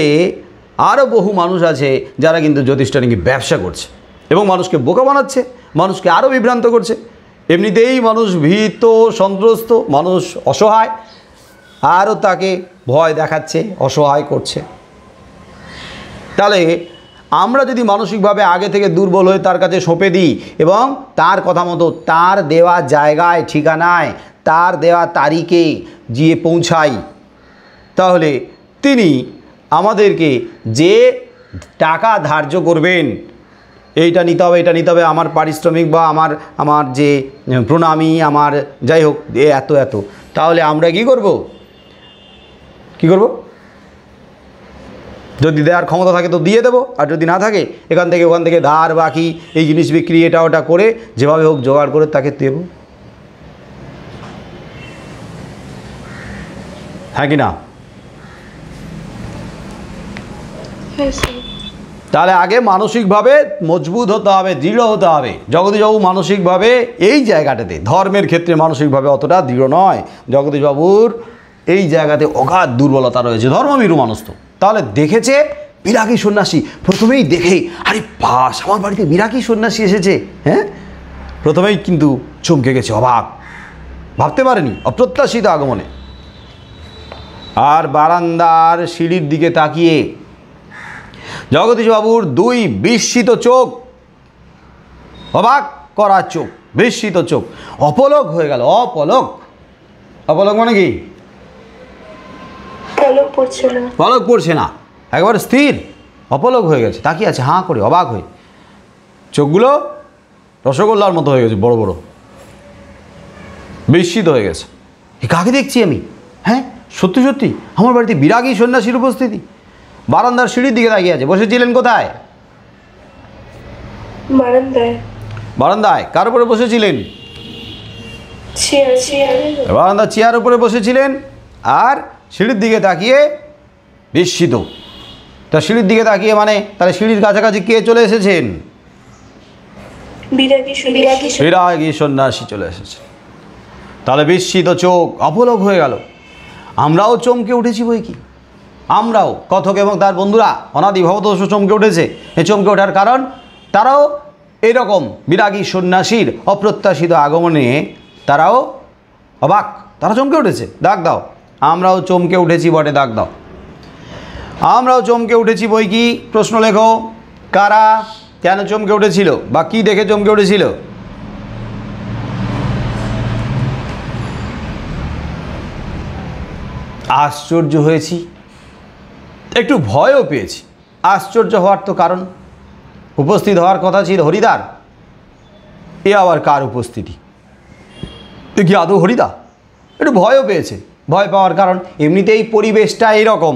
আরও বহু মানুষ আছে যারা কিন্তু জ্যোতিষটা নাকি ব্যবসা করছে এবং মানুষকে বোকা বানাচ্ছে, মানুষকে আরও বিভ্রান্ত করছে। এমনিতেই মানুষ ভীত, সন্ত্রস্ত, মানুষ অসহায়, আরও তাকে ভয় দেখাচ্ছে, অসহায় করছে। তাহলে আমরা যদি মানসিকভাবে আগে থেকে দুর্বল হয়ে তার কাছে সঁপে দিই এবং তার কথা মতো তার দেওয়া জায়গায়, ঠিকানায়, তার দেওয়া তারিখে গিয়ে পৌঁছাই, তাহলে তিনি আমাদেরকে যে টাকা ধার্য করবেন, এইটা নিতে হবে, এটা নিতে হবে, আমার পারিশ্রমিক বা আমার যে প্রণামী, আমার যাই হোক এত এত, তাহলে আমরা কি করব? কি করব? যদি দেওয়ার ক্ষমতা থাকে তো দিয়ে দেবো, আর যদি না থাকে এখান থেকে ওখান থেকে ধার বাকি এই জিনিস বিক্রি এটা ওটা করে যেভাবে হোক জোগাড় করে তাকে দেব, হ্যাঁ কি না? তাহলে আগে মানসিকভাবে মজবুত হতে হবে, দৃঢ় হতে হবে। জগদীশবাবু মানসিকভাবে এই জায়গাটাতে, ধর্মের ক্ষেত্রে মানসিকভাবে অতটা দৃঢ় নয়। জগদীশবাবুর এই জায়গাতে অগাধ দুর্বলতা রয়েছে, ধর্মভীরু মানুষ তো। তাহলে দেখেছে বিরাগী সন্ন্যাসী, প্রথমেই দেখেই আরে বাস, আমার বাড়িতে বিরাগী সন্ন্যাসী এসেছে, হ্যাঁ, প্রথমেই কিন্তু চমকে গেছে, অবাক, ভাবতে পারেনি, অপ্রত্যাশিত আগমনে। আর বারান্দার সিঁড়ির দিকে তাকিয়ে জগদীশবাবুর 2 বিস্মিত চোখ, অবাক করা চোখ, বিস্মিত চোখ অপলক হয়ে গেল। অপলক, অপলক মানে কি? পলক পড়ছে না, একবার স্থির, অপলক হয়ে গেছে, তাকিয়ে আছে হাঁ করে, অবাক হয়ে। চোখগুলো রসগোল্লার মতো হয়ে গেছে, বড় বড়, বিস্মিত হয়ে গেছে। কাকে দেখছি আমি? হ্যাঁ, সত্যি সত্যি আমার বাড়িতে বিরাগী সন্ন্যাসীর উপস্থিতি। বারান্দার সিঁড়ির দিকে তাকিয়ে আছে। বসেছিলেন কোথায়? বারান্দায়। কার উপরে বসেছিলেন? বারান্দার চেয়ার উপরে বসেছিলেন আর সিঁড়ির দিকে তাকিয়ে বিস্মিত। তা সিঁড়ির দিকে তাকিয়ে মানে তাহলে সিঁড়ির কাছাকাছি কে চলে এসেছেন? বিরাগী সন্ন্যাসী চলে এসেছেন। তাহলে বিস্মিত চোখ, অপলক হয়ে গেল। আমরাও চমকে উঠেছি বই কি, আমরাও, কথক এবং তার বন্ধুরা অনাদি ভবতোষ চমকে উঠেছে। এই চমকে ওঠার কারণ তারাও এরকম বিরাগী সন্ন্যাসীর অপ্রত্যাশিত আগমনে তারাও অবাক, তারা চমকে উঠেছে। দাগ দাও, আমরাও চমকে উঠেছি বটে, দাগ দাও। আমরাও চমকে উঠেছি বই কি, প্রশ্ন লেখো। কারা কেন চমকে উঠেছিল বা কি দেখে চমকে উঠেছিল? আশ্চর্য হয়েছি, একটু ভয়ও পেয়েছি। আশ্চর্য হওয়ার তো কারণ, উপস্থিত হওয়ার কথা ছিল হরিদার, এ আবার কার উপস্থিতি? এ কি আদৌ হরিদা? একটু ভয়ও পেয়েছে। ভয় পাওয়ার কারণ এমনিতেই পরিবেশটা এইরকম,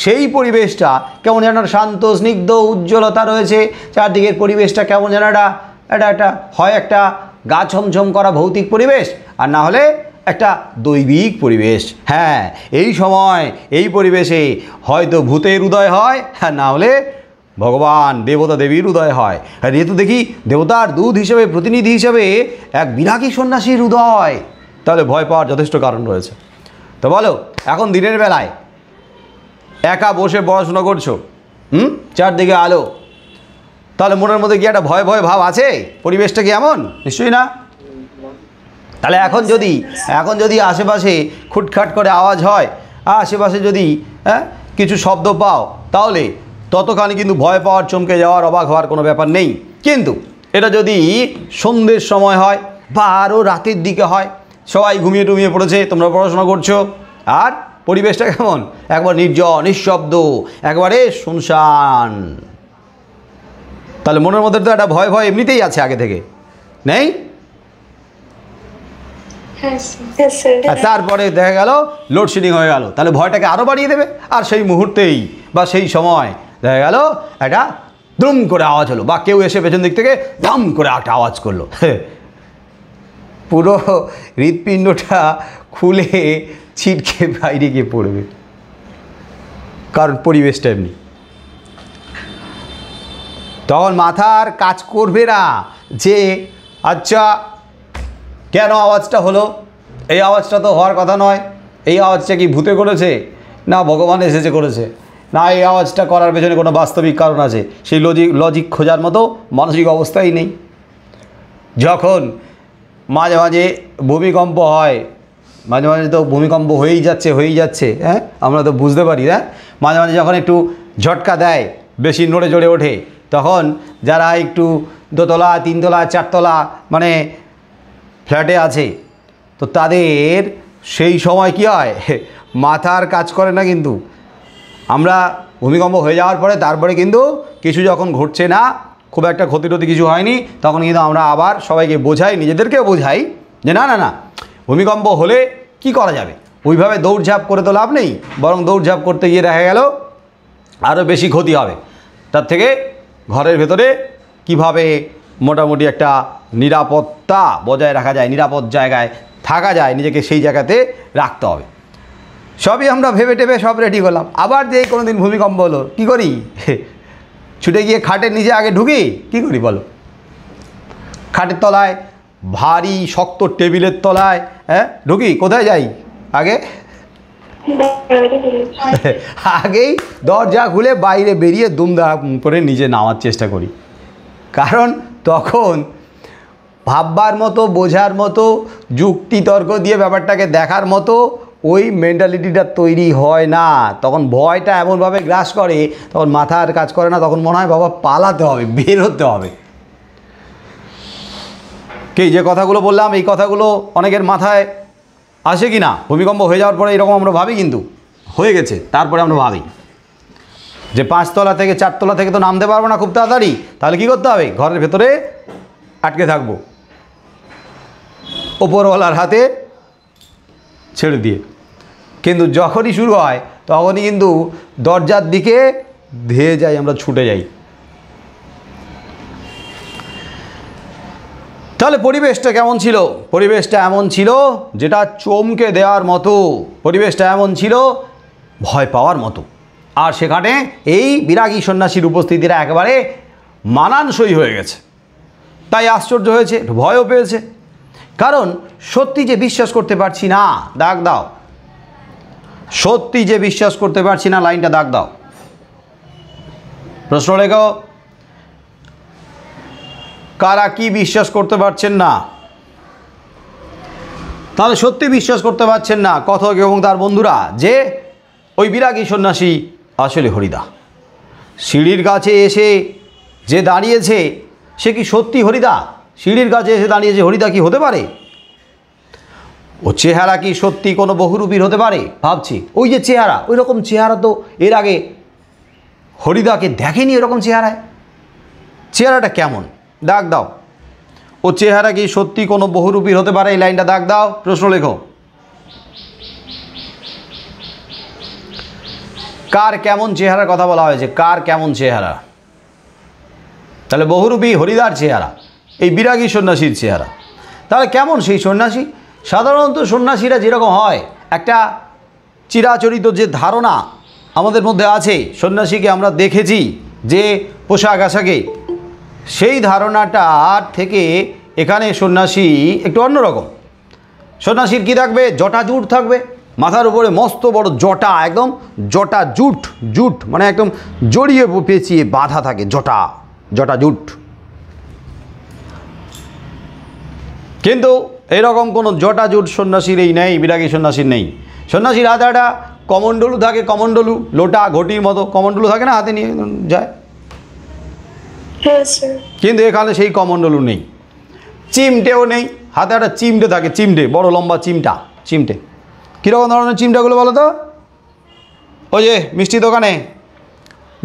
সেই পরিবেশটা কেমন যেন শান্ত স্নিগ্ধ উজ্জ্বলতা রয়েছে চারদিকের পরিবেশটা, কেমন যেন একটা হয় একটা গা ছমছম করা ভৌতিক পরিবেশ, আর না হলে একটা দৈবিক পরিবেশ। হ্যাঁ, এই সময় এই পরিবেশে হয়তো ভূতের উদয় হয়, আর না হলে ভগবান দেবতা দেবীর উদয় হয়। আর এ তো দেখি দেবতার দূত হিসেবে, প্রতিনিধি হিসেবে এক বিরাগী সন্ন্যাসীর উদয়, তাহলে ভয় পাওয়ার যথেষ্ট কারণ রয়েছে। তো বলো, এখন দিনের বেলায় একা বসে পড়াশোনা করছো, চারদিকে আলো, তাহলে মনের মধ্যে কি একটা ভয় ভয় ভাব আছে? পরিবেশটা কি এমন? নিশ্চয়ই না। তাহলে এখন যদি আশেপাশে খুটখাট করে আওয়াজ হয়, আশেপাশে যদি কিছু শব্দ পাও, তাহলে ততখানি কিন্তু ভয় পাওয়ার, চমকে যাওয়ার, অবাক হওয়ার কোনো ব্যাপার নেই। কিন্তু এটা যদি সন্ধ্যের সময় হয় বা আরও রাতের দিকে হয়, সবাই ঘুমিয়ে টুমিয়ে পড়েছে, তোমরা পড়াশোনা করছো, আর পরিবেশটা কেমন? একবার নির্জন, নিঃশব্দ, একবারে শুনশান, তাহলে মনের মধ্যে তো একটা ভয় ভয় এমনিতেই আছে আগে থেকে, নেই? Yes, sir. আর তারপরে দেখা গেল লোডশেডিং হয়ে গেল, তাহলে ভয়টাকে আরও বাড়িয়ে দেবে। আর সেই মুহূর্তেই বা সেই সময় দেখা গেল একটা দুম করে আওয়াজ হলো, বা কেউ এসে পেছন দিক থেকে দাম করে একটা আওয়াজ করলো, পুরো হৃৎপিণ্ডটা খুলে ছিটকে বাইরে গিয়ে পড়বে, কারণ পরিবেশটা এমনি। তখন মাথার কাজ করবে না যে আচ্ছা কেন আওয়াজটা হলো, এই আওয়াজটা তো হওয়ার কথা নয়, এই আওয়াজটা কি ভূতে করেছে, না ভগবান এসেছে করেছে, না এই আওয়াজটা করার পেছনে কোনো বাস্তবিক কারণ আছে, সেই লজিক খোঁজার মতো মানসিক অবস্থাই নেই। যখন মাঝে মাঝে ভূমিকম্প হয়, মাঝে মাঝে তো ভূমিকম্প হয়েই যাচ্ছে, হ্যাঁ, আমরা তো বুঝতে পারি, হ্যাঁ, মাঝে মাঝে যখন একটু ঝটকা দেয়, বেশি নড়ে চড়ে ওঠে, তখন যারা একটু দোতলা, তিনতলা, চারতলা মানে ফ্ল্যাটে আছে, তো তাদের সেই সময় কি হয়, মাথার কাজ করে না। কিন্তু আমরা ভূমিকম্প হয়ে যাওয়ার পরে তারপরে কিন্তু কিছু যখন ঘটছে না, খুব একটা ক্ষতি টতি কিছু হয়নি, তখন কিন্তু আমরা আবার সবাইকে বোঝাই, নিজেদেরকেও বোঝাই যে না না না, ভূমিকম্প হলে কি করা যাবে, ওইভাবে দৌড়ঝাঁপ করে তো লাভ নেই, বরং দৌড়ঝাঁপ করতে গিয়ে দেখা গেল আরও বেশি ক্ষতি হবে। তার থেকে ঘরের ভেতরে কিভাবে মোটামুটি একটা নিরাপত্তা বজায় রাখা যায়, নিরাপদ জায়গায় থাকা যায়, নিজেকে সেই জায়গাতে রাখতে হবে। সবই আমরা ভেবে টেবে সব রেডি করলাম, আবার যে কোনো দিন ভূমিকম্প হলো কী করি, ছুটে গিয়ে খাটের নিচে আগে ঢুকি, কী করি বলো? খাটের তলায়, ভারী শক্ত টেবিলের তলায়, হ্যাঁ, ঢুকি, কোথায় যাই আগে? আগেই দরজা খুলে বাইরে বেরিয়ে দুমদাম করে নিচে নামার চেষ্টা করি, কারণ তখন ভাববার মতো, বোঝার মতো, যুক্তি তর্ক দিয়ে ব্যাপারটাকে দেখার মতো ওই মেন্টালিটিটা তৈরি হয় না। তখন ভয়টা এমনভাবে গ্রাস করে, তখন মাথা আর কাজ করে না, তখন মনে হয় বাবা পালাতে হবে, বেরোতে হবে। কি যে কথাগুলো বললাম, এই কথাগুলো অনেকের মাথায় আসে কি না? ভূমিকম্প হয়ে যাওয়ার পরে এরকম আমরা ভাবি, কিন্তু হয়ে গেছে তারপরে আমরা ভাবি যে 5 তলা থেকে 4 তলা থেকে তো নামতে পারবো না খুব তাড়াতাড়ি, তাহলে কি করতে হবে? ঘরের ভেতরে আটকে থাকবো, ওপরওয়ালার হাতে ছেড়ে দিয়ে। কিন্তু যখনই শুরু হয় তখনই কিন্তু দরজার দিকে ধেয়ে যাই, আমরা ছুটে যাই। তাহলে পরিবেশটা কেমন ছিল? পরিবেশটা এমন ছিল যেটা চমকে দেওয়ার মতো, পরিবেশটা এমন ছিল ভয় পাওয়ার মতো। আর সেখানে এই বিরাগী সন্ন্যাসীর উপস্থিতিরা একেবারে মানানসই হয়ে গেছে। তাই আশ্চর্য হয়েছে, ভয়ও পেয়েছে, কারণ সত্যি যে বিশ্বাস করতে পারছি না, দাগ দাও, সত্যি যে বিশ্বাস করতে পারছি না, লাইনটা দাগ দাও, প্রশ্ন লেখো, কারা কি বিশ্বাস করতে পারছেন না? তাহলে সত্যি বিশ্বাস করতে পারছেন না কথক এবং তার বন্ধুরা যে ওই বিরাগী সন্ন্যাসী আসলে হরিদা। সিঁড়ির কাছে এসে যে দাঁড়িয়েছে সে কি সত্যি হরিদা? সিঁড়ির কাছে এসে দাঁড়িয়েছে হরিদা কি হতে পারে? ও চেহারা কি সত্যি কোনো বহুরূপীর হতে পারে? ভাবছি ওই যে চেহারা, ওই রকম চেহারা তো এর আগে হরিদাকে দেখেনি এরকম চেহারায়? চেহারাটা কেমন? দাগ দাও। ও চেহারা কি সত্যি কোনো বহুরূপীর হতে পারে? এই লাইনটা দাগ দাও, প্রশ্ন লেখো। কার কেমন চেহারার কথা বলা হয়েছে? কার কেমন চেহারা? তাহলে বহুরূপী হরিদার চেহারা, এই বিরাগী সন্ন্যাসীর চেহারা। তাহলে কেমন সেই সন্ন্যাসী? সাধারণত সন্ন্যাসীরা যেরকম হয়, একটা চিরাচরিত যে ধারণা আমাদের মধ্যে আছে, সন্ন্যাসীকে আমরা দেখেছি যে পোশাক আশাকে, সেই ধারণাটার থেকে এখানে সন্ন্যাসী একটু অন্যরকম। সন্ন্যাসীর কী থাকবে? জটা জুট থাকবে, মাথার উপরে মস্ত বড় জটা, একদম জটা জুট, জুট মানে একদম জড়িয়ে পেঁচিয়ে বাঁধা থাকে, জটা জটা জুট। কিন্তু এরকম কোনো জটা জুট সন্ন্যাসীর এই নেই, বিরাগী সন্ন্যাসীর নেই। সন্ন্যাসীর হাতে একটা কমণ্ডলু থাকে, কমণ্ডলু লোটা ঘটির মতো কমণ্ডলু থাকে না, হাতে নিয়ে যায়। কিন্তু এখানে সেই কমণ্ডলু নেই, চিমটেও নেই, হাতে একটা চিমটে থাকে, চিমটে বড় লম্বা চিমটা, চিমটে। কীরকম ধরনের চিমটাগুলো বলো তো? ওই যে মিষ্টি দোকানে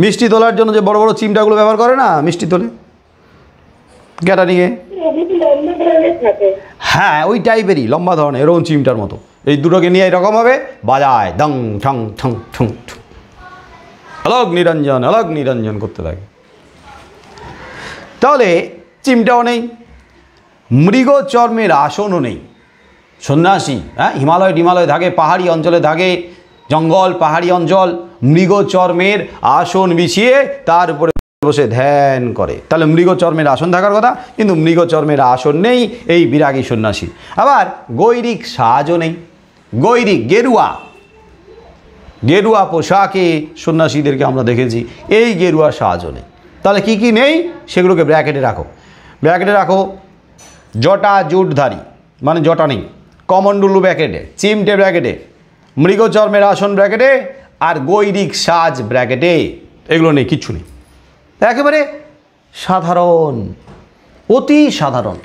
মিষ্টি তোলার জন্য যে বড় বড় চিমটাগুলো ব্যবহার করে না, মিষ্টি তোলে গেটা নিয়ে, হ্যাঁ ওই টাইপেরই লম্বা ধরনের, এরকম চিমটার মতো। এই দুটোকে নিয়ে এরকমভাবে বাজায়, দং ঠং ঠং ঠং ঠং, অলগ নিরঞ্জন করতে থাকে। তাহলে চিমটাও নেই, মৃগ চর্মের আসনও নেই। সন্ন্যাসী হিমালয় থাকে, পাহাড়ি অঞ্চলে থাকে, জঙ্গল পাহাড়ি অঞ্চল, মৃগ চর্মের আসন বিছিয়ে তার উপরে বসে ধ্যান করে। তাহলে মৃগ চর্মের আসন থাকার কথা, কিন্তু মৃগ চর্মের আসন নেই এই বিরাগী সন্ন্যাসী। আবার গৈরিক সাজও নেই, গৈরিক গেরুয়া পোশাকে সন্ন্যাসীদেরকে আমরা দেখেছি, এই গেরুয়া সাজও নেই। তাহলে কি কি নেই সেগুলোকে ব্র্যাকেটে রাখো। জটা জুটধারী মানে জটা নেই, কমণ্ডলু ব্র্যাকেটে, চিমটে ব্র্যাকেটে, মৃগচর্মের আসন ব্র্যাকেটে, আর গৈরিক সাজ ব্র্যাকেটে, এগুলো নেই, কিচ্ছু নেই। একেবারে সাধারণ, অতি সাধারণ।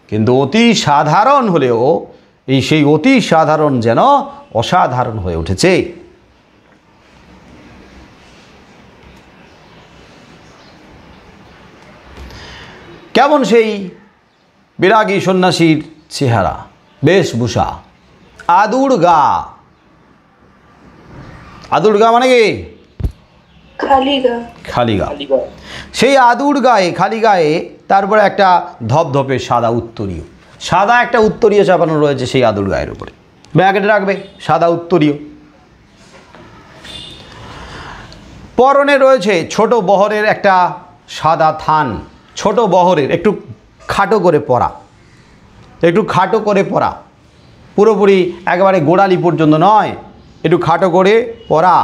কিন্তু অতি সাধারণ হলেও সেই অতি সাধারণ যেন অসাধারণ হয়ে উঠেছে। কেমন সেই বিরাগী সন্ন্যাসীর চেহারা, বেশভূষা? আদুর গা মানে কি? খালি গা। সেই আদুর গায়ে, খালি গায়ে, তারপরে একটা ধপধপে সাদা উত্তরীয়, সাদা একটা উত্তরীয় চাপানো রয়েছে সেই আদুর গায়ের উপরে, ব্র্যাকেটে রাখবে সাদা উত্তরীয়। পরনে রয়েছে ছোট বহরের একটা সাদা থান, ছোট বহরের, একটু খাটো করে পরা, পুরোপুরি একেবারে গোড়ালি পর্যন্ত নয়, একটু খাটো করে পরা,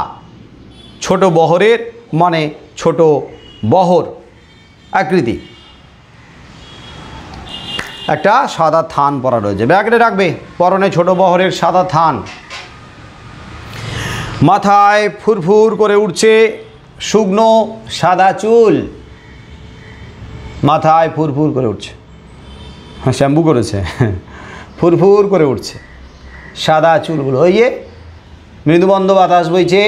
ছোট বহরের মানে ছোট বহর আকৃতি, একটা সাদা থান পরা রয়েছে, ব্র্যাকেটে রাখবে পরনে ছোট বহরের সাদা থান। মাথায় ফুরফুর করে উঠছে শুকনো সাদা চুল, মাথায় ফুরফুর করে উঠছে, হ্যাঁ শ্যাম্পু করেছে, ফুরফুর করে উঠছে সাদা চুলগুলো, ওই যে মৃদুবন্ধ বাতাস বইছে,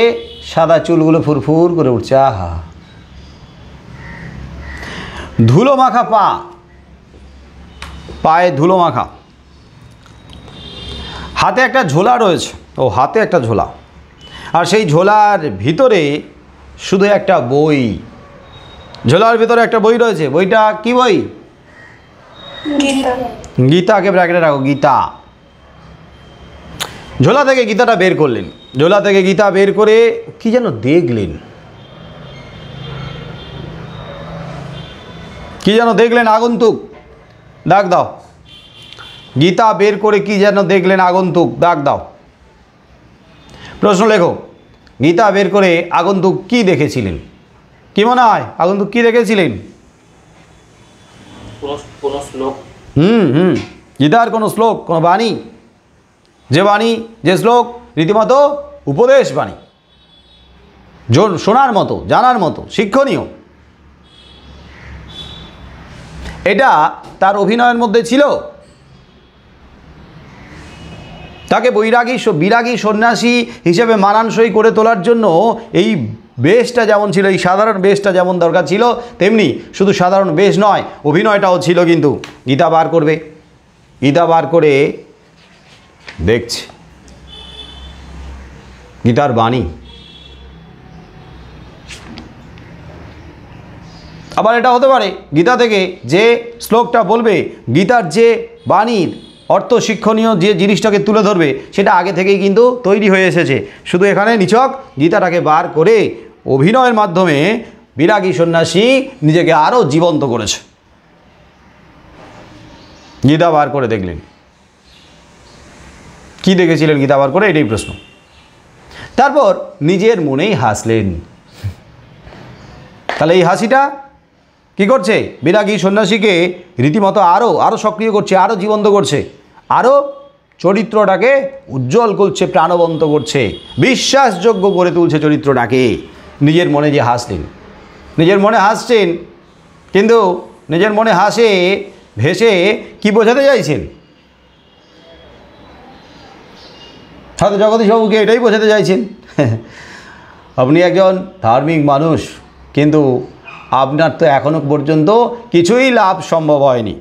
সাদা চুলগুলো ফুরফুর করে উঠছে। আহা, ধুলো মাখা পা, পায়ে ধুলো মাখা, হাতে একটা ঝোলা রয়েছে, হাতে একটা ঝোলা, আর সেই ঝোলার ভিতরে শুধু একটা বই, ঝোলার ভিতরে একটা বই রয়েছে, বইটা কি বই? গীতাকে ব্র্যাকেটে রাখো, গীতা। ঝোলা থেকে গীতাটা বের করলেন, ঝোলা থেকে গীতা বের করে কি যেন দেখলেন, আগন্তুক, দাগ দাও। গীতা বের করে কি যেন দেখলেন আগন্তুক, দাগ দাও। প্রশ্ন লেখো, গীতা বের করে আগন্তুক কি দেখেছিলেন? কি মনে হয় আগন্তুক কি দেখেছিলেন? কোন শ্লোক, গীতার কোনো শ্লোক, কোনো বাণী, যে শ্লোক রীতিমতো উপদেশ বাণী, শোনার মতো, জানার মতো, শিক্ষণীয়, এটা তার অভিনয়ের মধ্যে ছিল। তাকে বিরাগী সন্ন্যাসী হিসেবে মানানসই করে তোলার জন্য এই বেশটা যেমন ছিল, এই সাধারণ বেশটা যেমন দরকার ছিল, তেমনি শুধু সাধারণ বেশ নয়, অভিনয়টাও ছিল। কিন্তু গীতা বার করবে, গীতা বার করে দেখছে গীতার বাণী। আবার এটা হতে পারে গীতা থেকে যে শ্লোকটা বলবে, গীতার যে বাণীর অর্থ শিক্ষণীয় যে জিনিসটাকে তুলে ধরবে, সেটা আগে থেকেই কিন্তু তৈরি হয়ে এসেছে। শুধু এখানে নিছক গীতাটাকে বার করে অভিনয়ের মাধ্যমে বিরাগী সন্ন্যাসী নিজেকে আরও জীবন্ত করেছে। গীতা বার করে দেখলেন, কি দেখেছিলেন গীতা বার করে, এটাই প্রশ্ন। তারপর নিজের মনেই হাসলেন। তাহলে এই হাসিটা কি করছে? বিরাগী সন্ন্যাসীকে রীতিমতো আরও সক্রিয় করছে, আরও জীবন্ত করছে, আরও চরিত্রটাকে উজ্জ্বল করছে, প্রাণবন্ত করছে, বিশ্বাসযোগ্য করে তুলছে চরিত্রটাকে। নিজের মনে যে হাসলেন, নিজের মনে হাসছেন, কিন্তু নিজের মনে হাসে ভেসে কি বোঝাতে চাইছেন? হয়তো জগদীশবাবুকে এটাই বোঝাতে চাইছেন, আপনি একজন ধার্মিক মানুষ, কিন্তু আপনার তো এখনো পর্যন্ত কিছুই লাভ সম্ভব হয়নি।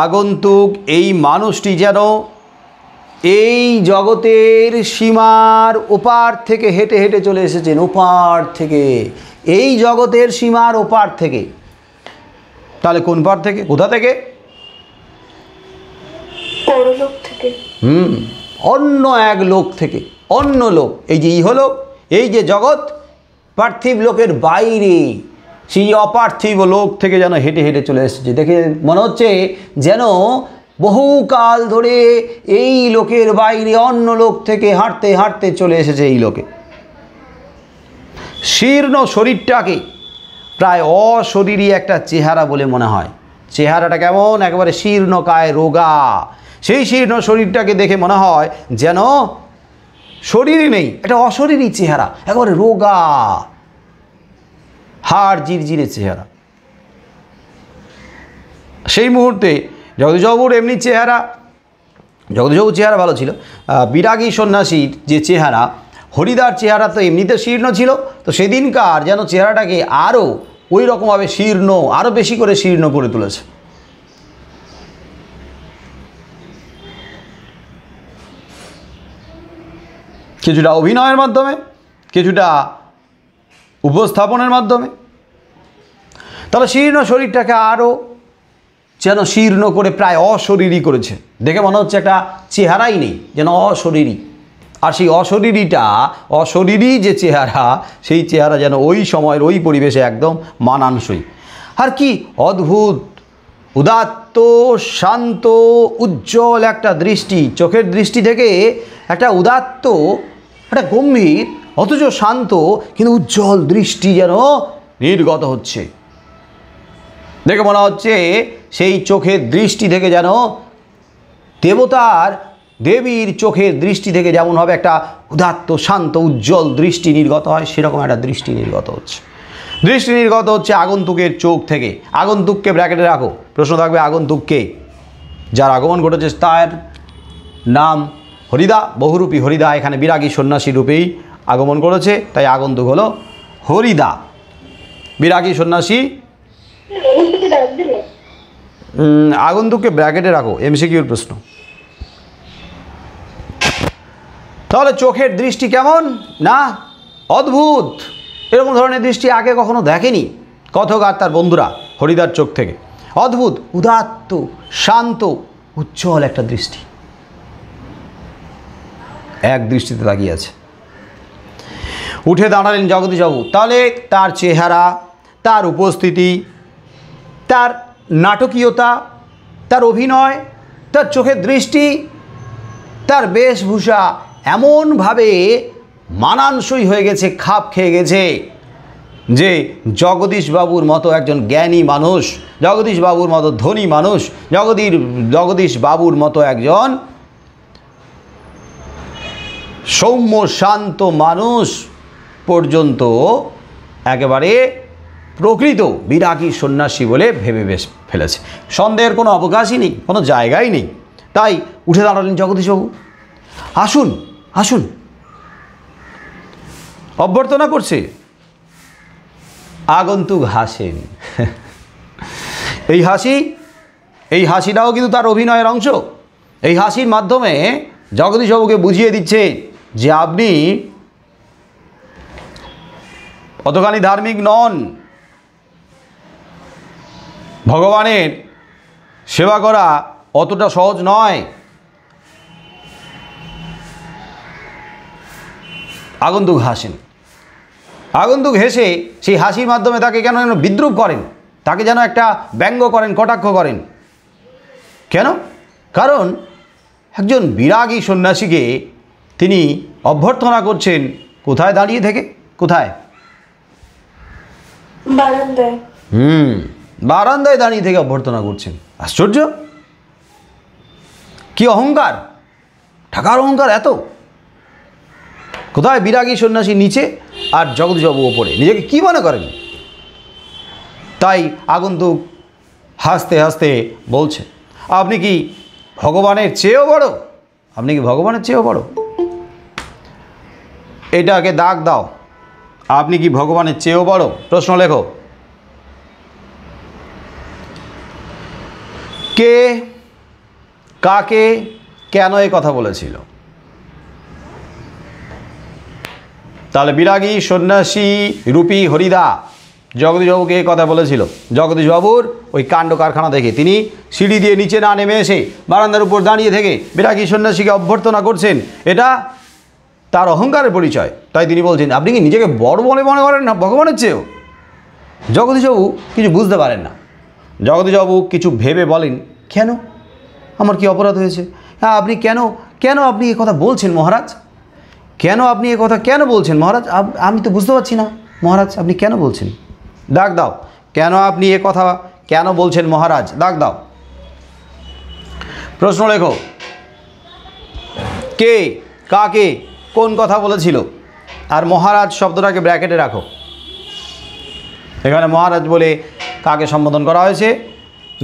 আগন্তুক এই মানুষটি যেন এই জগতের সীমার ওপার থেকে হেঁটে হেঁটে চলে এসেছেন, ওপার থেকে, এই জগতের সীমার ওপার থেকে। তাহলে কোন পার থেকে, কোথা থেকে? পরলোক থেকে। অন্য এক লোক থেকে, অন্য লোক। এই যে ইহলোক, এই যে জগৎ, পার্থিব লোকের বাইরে, সেই অপার্থিব লোক থেকে যেন হেঁটে হেঁটে চলে এসেছে। দেখে মনে হচ্ছে যেন বহুকাল ধরে এই লোকের বাইরে অন্য লোক থেকে হাঁটতে হাঁটতে চলে এসেছে এই লোকে। শীর্ণ শরীরটাকে প্রায় অশরীরী একটা চেহারা বলে মনে হয়। চেহারাটা কেমন? একেবারে শীর্ণকায়, রোগা। সেই শীর্ণ শরীরটাকে দেখে মনে হয় যেন শরীরই নেই, এটা অশরীরী চেহারা, একেবারে রোগা, হাড় জিরজিরে চেহারা। সেই মুহূর্তে জগদীশবাবুর এমনি চেহারা, জগদীশবাবুর চেহারা ভালো ছিল। বিরাগী সন্ন্যাসীর যে চেহারা, হরিদার চেহারা তো এমনিতে শীর্ণ ছিল, তো সেদিনকার যেন চেহারাটাকে আরও ওই রকমভাবে শীর্ণ, আরও বেশি করে শীর্ণ করে তুলেছে। কিছুটা অভিনয়ের মাধ্যমে, কিছুটা উপস্থাপনের মাধ্যমে। তাহলে শীর্ণ শরীরটাকে আরও যেন শীর্ণ করে প্রায় অশরীরী করেছে। দেখে মনে হচ্ছে একটা চেহারাই নেই, যেন অশরীরী। আর সেই অশরীরী যে চেহারা, সেই চেহারা যেন ওই সময়ের ওই পরিবেশে একদম মানানসই। আর কি অদ্ভুত, উদাত্ত, শান্ত, উজ্জ্বল একটা দৃষ্টি। চোখের দৃষ্টি থেকে একটা উদাত্ত, একটা গম্ভীর, অথচ শান্ত কিন্তু উজ্জ্বল দৃষ্টি যেন নির্গত হচ্ছে। দেখে মনে হচ্ছে সেই চোখের দৃষ্টি থেকে যেন দেবীর চোখের দৃষ্টি থেকে যেমনভাবে একটা উদাত্ত, শান্ত, উজ্জ্বল দৃষ্টি নির্গত হয়, সেরকম একটা দৃষ্টি নির্গত হচ্ছে। দৃষ্টি নির্গত হচ্ছে আগন্তুকের চোখ থেকে। আগন্তুককে ব্র্যাকেটে রাখো, প্রশ্ন থাকবে আগন্তুককে। যার আগমন ঘটেছে তার নাম হরিদা, বহুরূপী হরিদা। এখানে বিরাগী সন্ন্যাসী রূপেই আগমন করেছে, তাই আগন্তুক হলো হরিদা। বিরাগী সন্ন্যাসী। আগন্তুককে ব্র্যাকেটে রাখো, এমসিকিউর প্রশ্ন। তাহলে চোখের দৃষ্টি কেমন? না, অদ্ভুত। এরকম ধরনের দৃষ্টি আগে কখনো দেখেনি কথক আর তার বন্ধুরা হরিদার চোখ থেকে। অদ্ভুত, উদাত্ত, শান্ত, উজ্জ্বল একটা দৃষ্টি। এক দৃষ্টিতে তাকিয়ে আছে। উঠে দাঁড়ালেন জগদীশবাবু। তাহলে তার চেহারা, তার উপস্থিতি, তার নাটকীয়তা, তার অভিনয়, তার চোখের দৃষ্টি, তার বেশভূষা এমনভাবে মানানসই হয়ে গেছে, খাপ খেয়ে গেছে যে জগদীশবাবুর মতো একজন জ্ঞানী মানুষ, জগদীশবাবুর মতো ধনী মানুষ, জগদীশবাবুর মতো একজন সৌম্য শান্ত মানুষ পর্যন্ত একেবারে প্রকৃত বিরাগী সন্ন্যাসী বলে ভেবে ফেলেছে। সন্দেহের কোনো অবকাশই নেই, কোনো জায়গাই নেই। তাই উঠে দাঁড়ালেন জগদীশবাবু। আসুন আসুন, অভ্যর্থনা করছে। আগন্তুক হাসেন। এই হাসিটাও কিন্তু তার অভিনয়ের অংশ। এই হাসির মাধ্যমে জগদীশবাবুকে বুঝিয়ে দিচ্ছে যে আপনি অতখানি ধার্মিক নন, ভগবানের সেবা করা অতটা সহজ নয়। আগন্তুক হাসেন। আগন্তুক হেসে সেই হাসির মাধ্যমে তাকে কেন যেন বিদ্রূপ করেন, তাকে যেন একটা ব্যঙ্গ করেন, কটাক্ষ করেন। কেন? কারণ একজন বিরাগী সন্ন্যাসীকে তিনি অভ্যর্থনা করছেন কোথায় দাঁড়িয়ে থেকে? কোথায়? বারান্দায়। বারান্দায় দাঁড়িয়ে থেকে অভ্যর্থনা করছেন। আশ্চর্য! কি অহংকার, টাকার অহংকার এত! কোথায় বিরাগী সন্ন্যাসী নিচে আর জগদীশবাবু ওপরে, নিজেকে কি মনে করেন? তাই আগন্তুক হাসতে হাসতে বলছে, আপনি কি ভগবানের চেয়েও বড়? আপনি কি ভগবানের চেয়েও বড়? এটাকে দাগ দাও। আপনি কি ভগবানের চেয়েও বড়? প্রশ্ন লেখো। কে কাকে কেন এই কথা বলেছিল? তাহলে বিরাগী সন্ন্যাসী রূপী হরিদা জগদীশবাবুকে এই কথা বলেছিল। জগদীশবাবুর ওই কাণ্ড কারখানা দেখে তিনি সিঁড়ি দিয়ে নিচে না নেমে এসে বারান্দার উপর দাঁড়িয়ে থেকে বিরাগী সন্ন্যাসীকে অভ্যর্থনা করছেন, এটা তার অহংকারের পরিচয়। তাই তিনি বলছেন, আপনি কি নিজেকে বড় বলে মনে করেন না ভগবানের চেয়েও? জগদীশবাবু কিছু বুঝতে পারেন না। জগদীশবাবু কিছু ভেবে বলেন, কেন? আমার কি অপরাধ হয়েছে? হ্যাঁ, আপনি কেন আপনি এ কথা বলছেন মহারাজ? কেন আপনি এ কথা কেন বলছেন মহারাজ? আমি তো বুঝতে পারছি না মহারাজ, আপনি কেন বলছেন? দাগ দাও। কেন আপনি এ কথা কেন বলছেন মহারাজ? দাগ দাও। প্রশ্ন লেখো। কে কাকে কোন কথা বলেছিল? আর মহারাজ শব্দটাকে ব্র্যাকেটে রাখো। এখানে মহারাজ বলে কাকে সম্বোধন করা হয়েছে?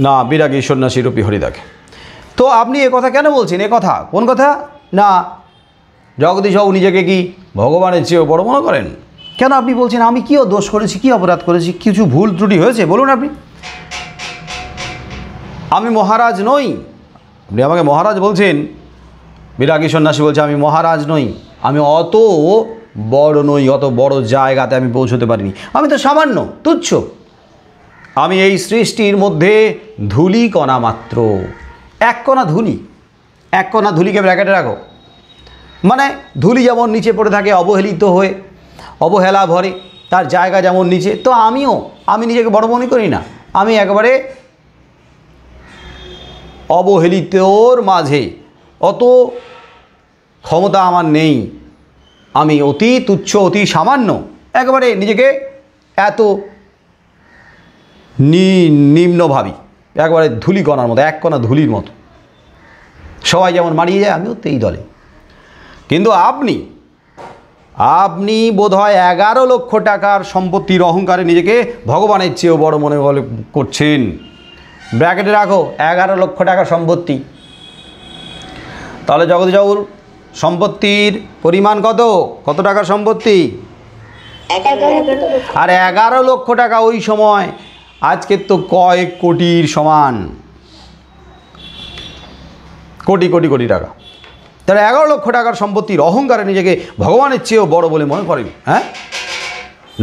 না, বিরাগী সন্ন্যাসী রূপী হরিদাকে। তো আপনি এ কথা কেন বলছেন? এ কথা কোন কথা? না, জগদীশবাবু নিজেকে কি ভগবানের চেয়েও বড় মনে করেন? কেন আপনি বলছেন? আমি কিও দোষ করেছি, কি অপরাধ করেছি, কিছু ভুল ত্রুটি হয়েছে বলুন আপনি। আমি মহারাজ নই। আপনি আমাকে মহারাজ বলছেন। বিরাগী সন্ন্যাসী বলছে, আমি মহারাজ নই, আমি অত বড় নই, অত বড় জায়গাতে আমি পৌঁছতে পারিনি, আমি তো সামান্য তুচ্ছ। আমি এই সৃষ্টির মধ্যে ধূলি কণা মাত্র, এক কণা ধূলি। এক কণা ধূলিকে ব্র্যাকেটে রাখো। মানে ধূলি যেমন নিচে পড়ে থাকে অবহেলিত হয়ে, অবহেলা ভরে, তার জায়গা যেমন নিচে, তো আমি নিজেকে বড় মনে করি না। আমি একেবারে অবহেলিতর মাঝে, অত ক্ষমতা আমার নেই, আমি অতি তুচ্ছ, অতি সামান্য, একেবারে নিজেকে এত নিম্ন ভাবি, একবারে ধূলিকণার মতো, এক কণা ধূলির মতো। সবাই যেমন মারিয়ে যায়, আমিও তেই দলে। কিন্তু আপনি বোধহয় 11 লক্ষ টাকার সম্পত্তির অহংকারে নিজেকে ভগবানের চেয়েও বড় মনে করছেন। ব্র্যাকেটে রাখো 11 লক্ষ টাকার সম্পত্তি। তাহলে জগদীশবাবুর সম্পত্তির পরিমাণ কত টাকার সম্পত্তি? 11 আর 11 লক্ষ টাকা ওই সময় আজকের তো কয়েক কোটির সমান, কোটি কোটি কোটি টাকা। তাহলে 11 লক্ষ টাকার সম্পত্তির অহংকারে নিজেকে ভগবানের চেয়েও বড় বলে মনে করেন। হ্যাঁ,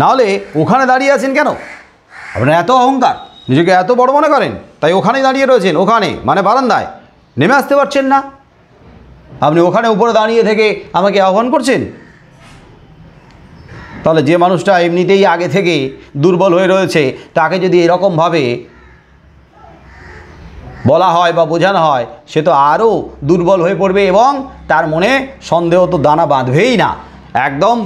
নাহলে ওখানে দাঁড়িয়ে আছেন কেন? আপনার এত অহংকার, নিজেকে এত বড় মনে করেন, তাই ওখানেই দাঁড়িয়ে রয়েছেন। ওখানে মানে বারান্দায়, নেমে আসতে পারছেন না। আপনি ওখানে উপরে দাঁড়িয়ে থেকে আমাকে আহ্বান করছেন। তাহলে যে মানুষটা এমনিতেই আগে থেকে দুর্বল হয়ে রয়েছে, তাকে যদি এরকমভাবে বলা হয় বা বোঝানো হয়, সে তো আরও দুর্বল হয়ে পড়বে এবং তার মনে সন্দেহ তো দানা বাঁধবেই না, একদম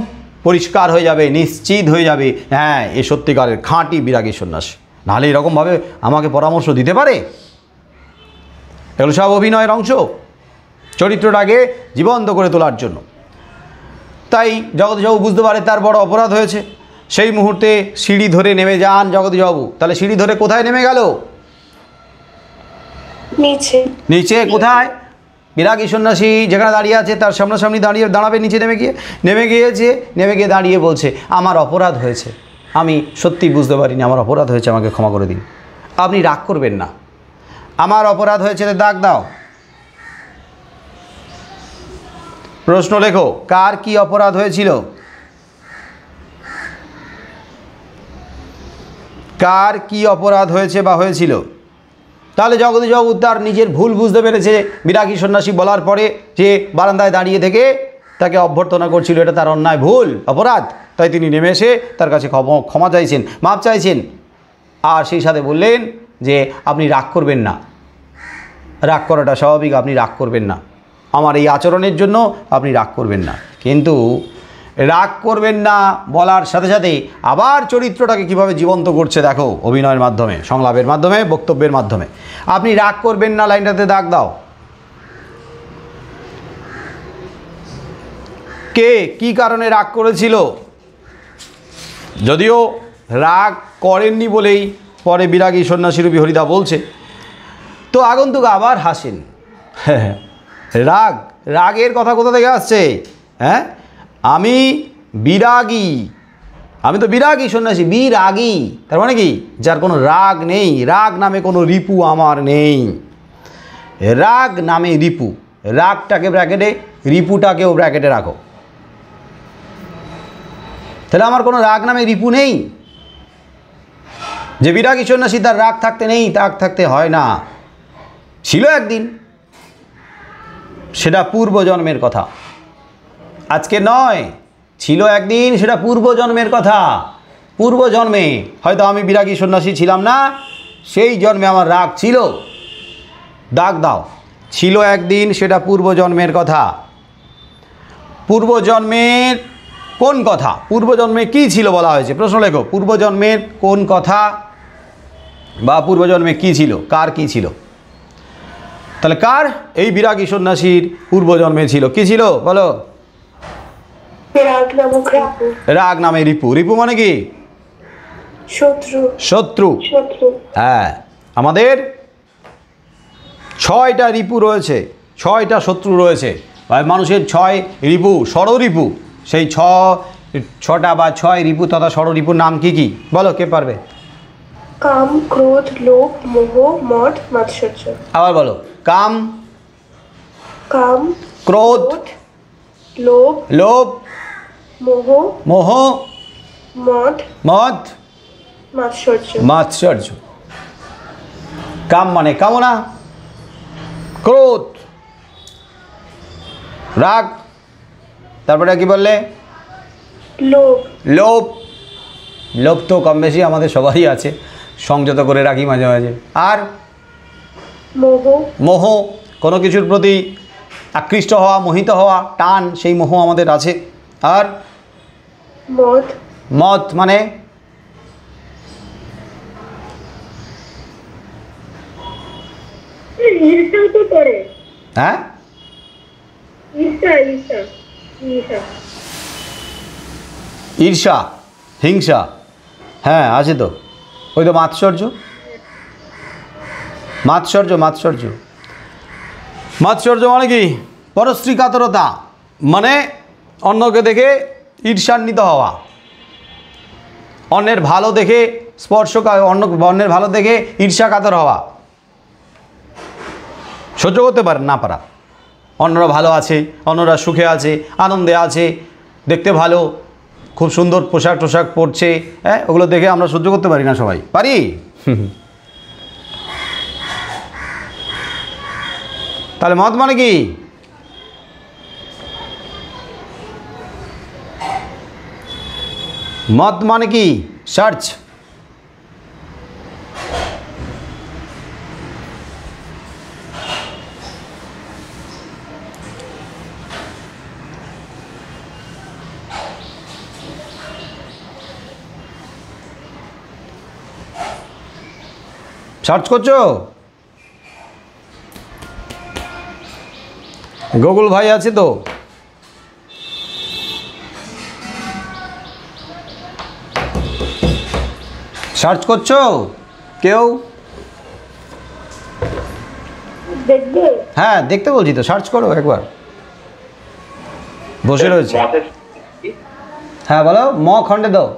পরিষ্কার হয়ে যাবে, নিশ্চিত হয়ে যাবে, হ্যাঁ এ সত্যিকারের খাঁটি বিরাগী সন্ন্যাসী। নাহলে এরকমভাবে আমাকে পরামর্শ দিতে পারে? এগুলো সব অভিনয়ের অংশ, চরিত্রটাকে জীবন্ত করে তোলার জন্য। তাই জগদীশবাবু বুঝতে পারে তার বড় অপরাধ হয়েছে। সেই মুহূর্তে সিঁড়ি ধরে নেমে যান জগদীশবাবু। তাহলে সিঁড়ি ধরে কোথায় নেমে গেল? নিচে। নিচে কোথায়? বিরাগী সন্ন্যাসী যেখানে দাঁড়িয়ে আছে তার সামনাসামনি দাঁড়াবে, নিচে নেমে গিয়ে দাঁড়িয়ে বলছে, আমার অপরাধ হয়েছে, আমি সত্যি বুঝতে পারিনি, আমার অপরাধ হয়েছে, আমাকে ক্ষমা করে দিন। আপনি রাগ করবেন না, আমার অপরাধ হয়েছে, দাগ দাও। প্রশ্ন লেখো, কার কি অপরাধ হয়েছিল? কার কি অপরাধ হয়েছে বা হয়েছিল? তাহলে জগদীশবাবু তার নিজের ভুল বুঝতে পেরেছে। বিরাগী সন্ন্যাসী বলার পরে যে বারান্দায় দাঁড়িয়ে থেকে তাকে অভ্যর্থনা করছিল, এটা তার অন্যায়, ভুল, অপরাধ। তাই তিনি নেমে এসে তার কাছে ক্ষমা চাইছেন, মাপ চাইছেন। আর সেই সাথে বললেন যে আপনি রাগ করবেন না, রাগ করাটা স্বাভাবিক, আপনি রাগ করবেন না, আমার এই আচরণের জন্য আপনি রাগ করবেন না। কিন্তু রাগ করবেন না বলার সাথে সাথে আবার চরিত্রটাকে কিভাবে জীবন্ত করছে দেখো, অভিনয়ের মাধ্যমে, সংলাপের মাধ্যমে, বক্তব্যের মাধ্যমে। আপনি রাগ করবেন না লাইনটাতে দাগ দাও। কে কি কারণে রাগ করেছিল? যদিও রাগ করেননি বলেই পরে বিরাগী সন্ন্যাসীরূপী হরিদা বলছে, তো আগন্তুক আবার হাসেন। রাগের কথা কোথা থেকে আসছে? হ্যাঁ, আমি বিরাগী, আমি তো বিরাগী সন্ন্যাসী, বিরাগী তার মানে কি? যার কোনো রাগ নেই, রাগ নামে কোনো রিপু আমার নেই। রাগ নামে রিপু, রাগটাকে ব্র্যাকেটে, রিপুটাকেও ব্র্যাকেটে রাখো। তাহলে আমার কোনো রাগ নামে রিপু নেই। যে বিরাগী সন্ন্যাসী তার রাগ থাকতে নেই, রাগ থাকতে হয় না। ছিল একদিন, সেটা পূর্বজন্মের কথা, আজকে নয়। ছিল একদিন, সেটা পূর্বজন্মের কথা। পূর্বজন্মে হয়তো আমি বিরাগী সন্ন্যাসী ছিলাম না, সেই জন্মে আমার রাগ ছিল, দাগ দাও। ছিল একদিন, সেটা পূর্বজন্মের কথা। পূর্বজন্মের কোন কথা? পূর্বজন্মে কী ছিল বলা হয়েছে? প্রশ্ন লেখো, পূর্বজন্মের কোন কথা বা পূর্বজন্মে কী ছিল, কার কী ছিল? তাহলে কার? এই বিরাগী সন্ন্যাসীর পূর্বজন্মে ছিল, কি ছিল বলো? রাগ নামে রিপু। রিপু মানে কি? শত্রু। শত্রু। হ্যাঁ, আমাদের 6টা রিপু রয়েছে, 6টা শত্রু রয়েছে। মানুষের 6 রিপু, ষড়রিপু। সেই 6টা বা 6 রিপু তথা ষড়রিপুর নাম কি কি বলো, কে পারবে? কাম, ক্রোধ, লোভ, মোহ, মদ, মাৎসর্য। আবার বলো, কাম, ক্রোধ, লোভ, মোহ, মদ, মাৎসর্য। কাম মানে কামনা, ক্রোধ, রাগ, তারপরে কি বললে? লোভ। লোভ তো কম বেশি আমাদের সবারই আছে, সংযত করে রাখি মাঝে মাঝে। আর মোহ, কোনো কিছুর প্রতি আকৃষ্ট হওয়া, মোহিত হওয়া, টান, সেই মোহ আমাদের আছে। আর মদ মানে হ্যাঁ, ঈর্ষা, হিংসা, হ্যাঁ আছে তো। ওই তো মাৎসর্য। মাৎসর্য মানে কি? পরশ্রী কাতরতা, মানে অন্যকে দেখে ঈর্ষান্বিত হওয়া, অন্যের ভালো দেখে অন্যের ভালো দেখে ঈর্ষা কাতর হওয়া, সহ্য করতে পারেন না পারা। অন্যরা ভালো আছে, অন্যরা সুখে আছে, আনন্দে আছে, দেখতে ভালো, খুব সুন্দর পোশাক পরছে, হ্যাঁ, ওগুলো দেখে আমরা সহ্য করতে পারি না। সবাই পারি? তাহলে মত মানে কি? মত মানে কি? সার্চ। সার্চ করছো? গুগল ভাই আছে তো? সার্চ করছো কেউ? দেখবে? হ্যাঁ দেখতে বলছি তো, সার্চ করো একবার, বসে রয়েছে। হ্যাঁ বলো, ম খণ্ডে দাও।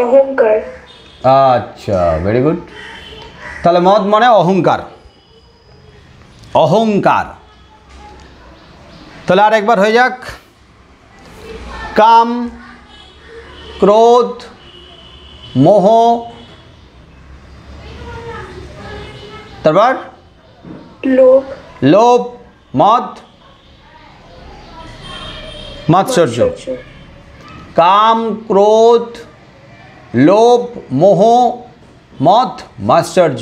অহংকার। আচ্ছা, ভেরি গুড। তাহলে মদ মানে অহংকার, অহংকার। তাহলে আর একবার হয়ে যাক, কাম, ক্রোধ, মোহ, তারপর লোভ, লোভ, মদ, মাৎসর্য। কাম, ক্রোধ, লোভ, মোহ, মদ, মাৎসর্য।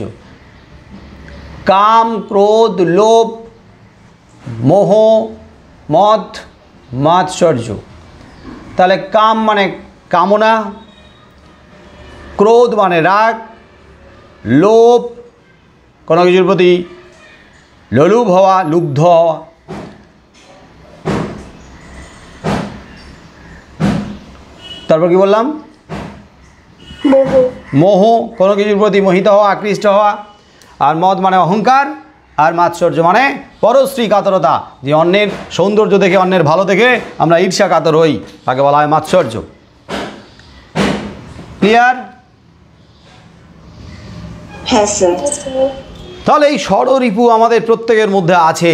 কাম, ক্রোধ, লোভ, মোহ, মদ, মাৎসর্য। তাহলে কাম মানে কামনা, ক্রোধ মানে রাগ, লোভ কোনো কিছুর প্রতি লোলুপ হওয়া, লুব্ধ হওয়া, তারপর কি বললাম, মোহ, মোহ কোনো কিছুর প্রতি মোহিত হওয়া, আকৃষ্ট হওয়া। আর মদ মানে অহংকার, আর মাৎসর্য মানে পরশ্রী কাতরতা, যে অন্যের সৌন্দর্য দেখে, অন্যের ভালো দেখে আমরা ঈর্ষা কাতর হই, তাকে বলা হয় মাৎসর্য। ক্লিয়ার? হ্যাঁ স্যার। তাহলে এই ষড়রিপু আমাদের প্রত্যেকের মধ্যে আছে,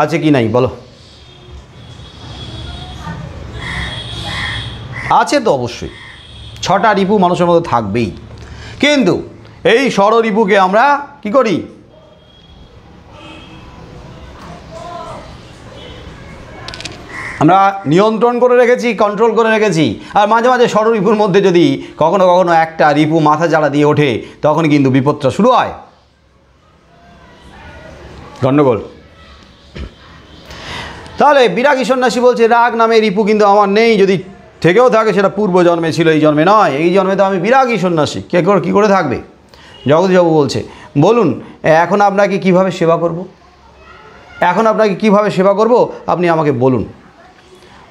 আছে কি নাই বলো? আছে তো অবশ্যই, 6টা রিপু মানুষের মধ্যে থাকবেই। কিন্তু এই ষড়রিপুকে আমরা কি করি? আমরা নিয়ন্ত্রণ করে রেখেছি, কন্ট্রোল করে রেখেছি। আর মাঝে মাঝে ষড়রিপুর মধ্যে যদি কখনো কখনো একটা রিপু মাথা চাড়া দিয়ে ওঠে, তখন কিন্তু বিপদটা শুরু হয়, গণ্ডগোল। তাহলে বিরাগী সন্ন্যাসী বলছে, রাগ নামে রিপু কিন্তু আমার নেই, যদি থেকেও থাকে সেটা পূর্ব জন্মে ছিল, এই জন্মে নয়। এই জন্মে তো আমি বিরাগী সন্ন্যাসী, কী করে থাকবে? জগদীশবাবু বলছে, বলুন এখন আপনাকে কিভাবে সেবা করব? এখন আপনাকে কিভাবে সেবা করব আপনি আমাকে বলুন।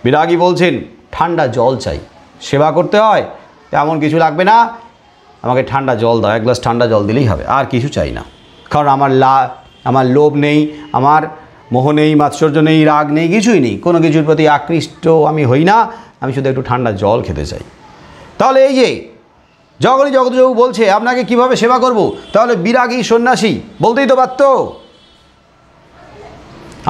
বিরাগী বলছেন, ঠান্ডা জল চাই, সেবা করতে হয় এমন কিছু লাগবে না, আমাকে ঠান্ডা জল দাও, 1 গ্লাস ঠান্ডা জল দিলেই হবে, আর কিছু চাই না। কারণ আমার লোভ নেই, আমার মোহ নেই, মাৎসর্য নেই, রাগ নেই, কিছুই নেই, কোনো কিছুর প্রতি আকৃষ্ট আমি হই না, আমি শুধু একটু ঠান্ডা জল খেতে চাই। তাহলে এই যে জগদীশবাবু বলছে আপনাকে কিভাবে সেবা করব, তাহলে বিরাগী সন্ন্যাসী বলতেই তো পারত,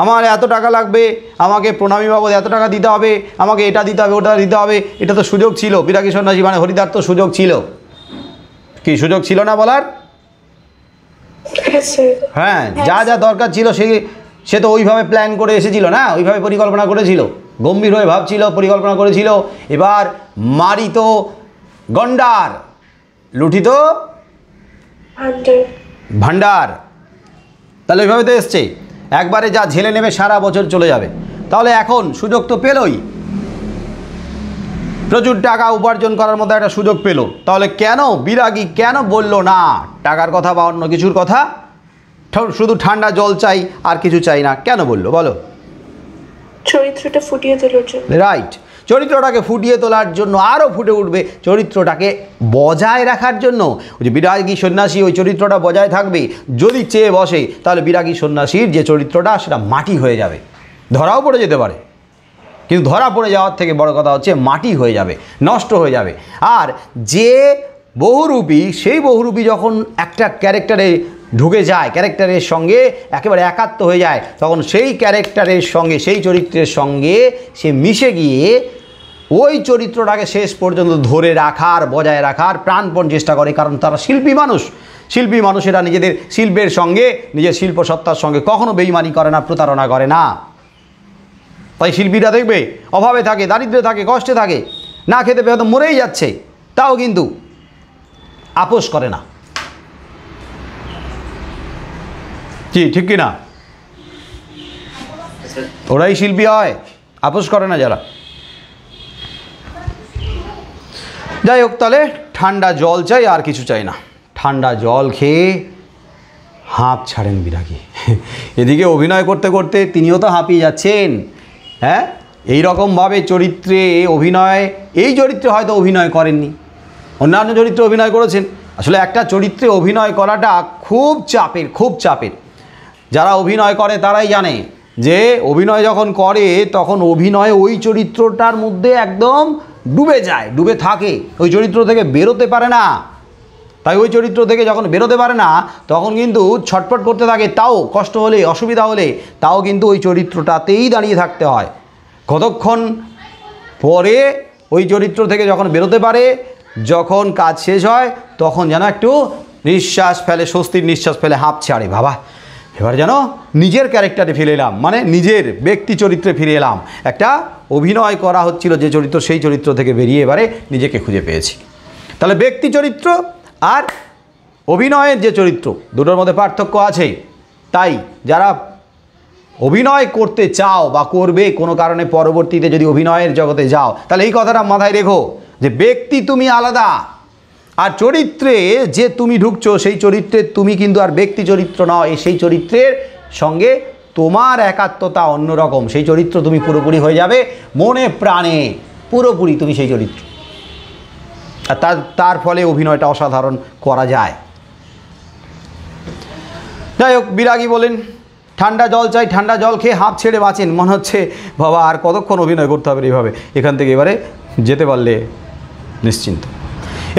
আমার এত টাকা লাগবে, আমাকে প্রণামী বাবদ এত টাকা দিতে হবে, আমাকে এটা দিতে হবে, ওটা দিতে হবে, এটা তো সুযোগ ছিল। বিরাগী সন্ন্যাসী মানে হরিদার তো সুযোগ ছিল, কি সুযোগ ছিল না বলার? হ্যাঁ, যা যা দরকার ছিল সে তো ওইভাবে প্ল্যান করে এসেছিল না, ওইভাবে পরিকল্পনা করেছিল, গম্ভীর হয়ে ভাবছিল, পরিকল্পনা করেছিল। এবার মারিত গন্ডার, লুঠিত ভান্ডার, তাহলে ওইভাবে তো এসছে, একবারে যা ঝেলে নেবে সারা বছর চলে যাবে। তাহলে এখন সুযোগ তো পেলই, প্রচুর টাকা উপার্জন করার মতো একটা সুযোগ পেল। তাহলে কেন বিরাগী কেন বলল না টাকার কথা বা অন্য কিছুর কথা, শুধু ঠান্ডা জল চাই আর কিছু চাই না, কেন বললো বলো? চরিত্রটা ফুটিয়ে তোলার জন্য। রাইট, চরিত্রটাকে ফুটিয়ে তোলার জন্য, আরও ফুটে উঠবে, চরিত্রটাকে বজায় রাখার জন্য। ওই যে বিরাগী সন্ন্যাসী, ওই চরিত্রটা বজায় থাকবে, যদি চেয়ে বসে তাহলে বিরাগী সন্ন্যাসীর যে চরিত্রটা সেটা মাটি হয়ে যাবে, ধরাও পড়ে যেতে পারে, কিন্তু ধরা পড়ে যাওয়ার থেকে বড় কথা হচ্ছে মাটি হয়ে যাবে, নষ্ট হয়ে যাবে। আর যে বহুরূপী, সেই বহুরূপী যখন একটা ক্যারেক্টারে ঢুকে যায়, ক্যারেক্টারের সঙ্গে একেবারে একাত্ম হয়ে যায়, তখন সেই ক্যারেক্টারের সঙ্গে, সেই চরিত্রের সঙ্গে সে মিশে গিয়ে ওই চরিত্রটাকে শেষ পর্যন্ত ধরে রাখার, বজায় রাখার প্রাণপণ চেষ্টা করে। কারণ তারা শিল্পী মানুষ, শিল্পী মানুষেরা নিজেদের শিল্পের সঙ্গে, নিজের শিল্প সত্তার সঙ্গে কখনো বেইমানি করে না, প্রতারণা করে না। তাই শিল্পীরা দেখবে অভাবে থাকে, দারিদ্র্যে থাকে, কষ্টে থাকে, না খেতে পেয়ে হয়তো মরেই যাচ্ছে, তাও কিন্তু আপোষ করে না। কি ঠিক কি না? ওরাই শিল্পী হয়, আপোষ করে না যারা। যাই হোক, তাহলে ঠান্ডা জল চাই, আর কিছু চাই না। ঠান্ডা জল খেয়ে হাঁপ ছাড়েন বিরাগী। এদিকে অভিনয় করতে করতে তিনিও তো হাঁপিয়ে যাচ্ছেন। হ্যাঁ, এই রকমভাবে চরিত্রে অভিনয়, এই চরিত্রে হয়তো অভিনয় করেননি, অন্যান্য চরিত্রে অভিনয় করেছেন। আসলে একটা চরিত্রে অভিনয় করাটা খুব চাপের, খুব চাপের। যারা অভিনয় করে তারাই জানে যে অভিনয় যখন করে তখন অভিনয় ওই চরিত্রটার মধ্যে একদম ডুবে যায়, ডুবে থাকে, ওই চরিত্র থেকে বেরোতে পারে না। তাই ওই চরিত্র থেকে যখন বেরোতে পারে না তখন কিন্তু ছটফট করতে থাকে, তাও কষ্ট হলে, অসুবিধা হলে তাও কিন্তু ওই চরিত্রটাতেই দাঁড়িয়ে থাকতে হয়। কতক্ষণ পরে ওই চরিত্র থেকে যখন বেরোতে পারে, যখন কাজ শেষ হয় তখন যেন একটু নিঃশ্বাস ফেলে, স্বস্তির নিঃশ্বাস ফেলে, হাঁপ ছাড়ে, বাবা এবার যেন নিজের ক্যারেক্টারে ফিরে এলাম, মানে নিজের ব্যক্তি চরিত্রে ফিরে এলাম। একটা অভিনয় করা হচ্ছিল যে চরিত্র, সেই চরিত্র থেকে বেরিয়ে এবারে নিজেকে খুঁজে পেয়েছি। তাহলে ব্যক্তি চরিত্র আর অভিনয়ের যে চরিত্র, দুটোর মধ্যে পার্থক্য আছে। তাই যারা অভিনয় করতে চাও বা করবে কোনো কারণে, পরবর্তীতে যদি অভিনয়ের জগতে যাও, তাহলে এই কথাটা মাথায় রেখো যে ব্যক্তি তুমি আলাদা, আর চরিত্রে যে তুমি ঢুকছো সেই চরিত্রে তুমি কিন্তু আর ব্যক্তি চরিত্র নয়, সেই চরিত্রের সঙ্গে তোমার একাত্মতা অন্যরকম। সেই চরিত্র তুমি পুরোপুরি হয়ে যাবে, মনে প্রাণে পুরোপুরি তুমি সেই চরিত্র। আর তার ফলে অভিনয়টা অসাধারণ করা যায়। যাই হোক, বিরাগী বলেন ঠান্ডা জল চাই, ঠান্ডা জল খেয়ে হাঁপ ছেড়ে বাঁচেন। মনে হচ্ছে বাবা আর কতক্ষণ অভিনয় করতে হবে এইভাবে, এখান থেকে এবারে যেতে পারলে নিশ্চিন্ত।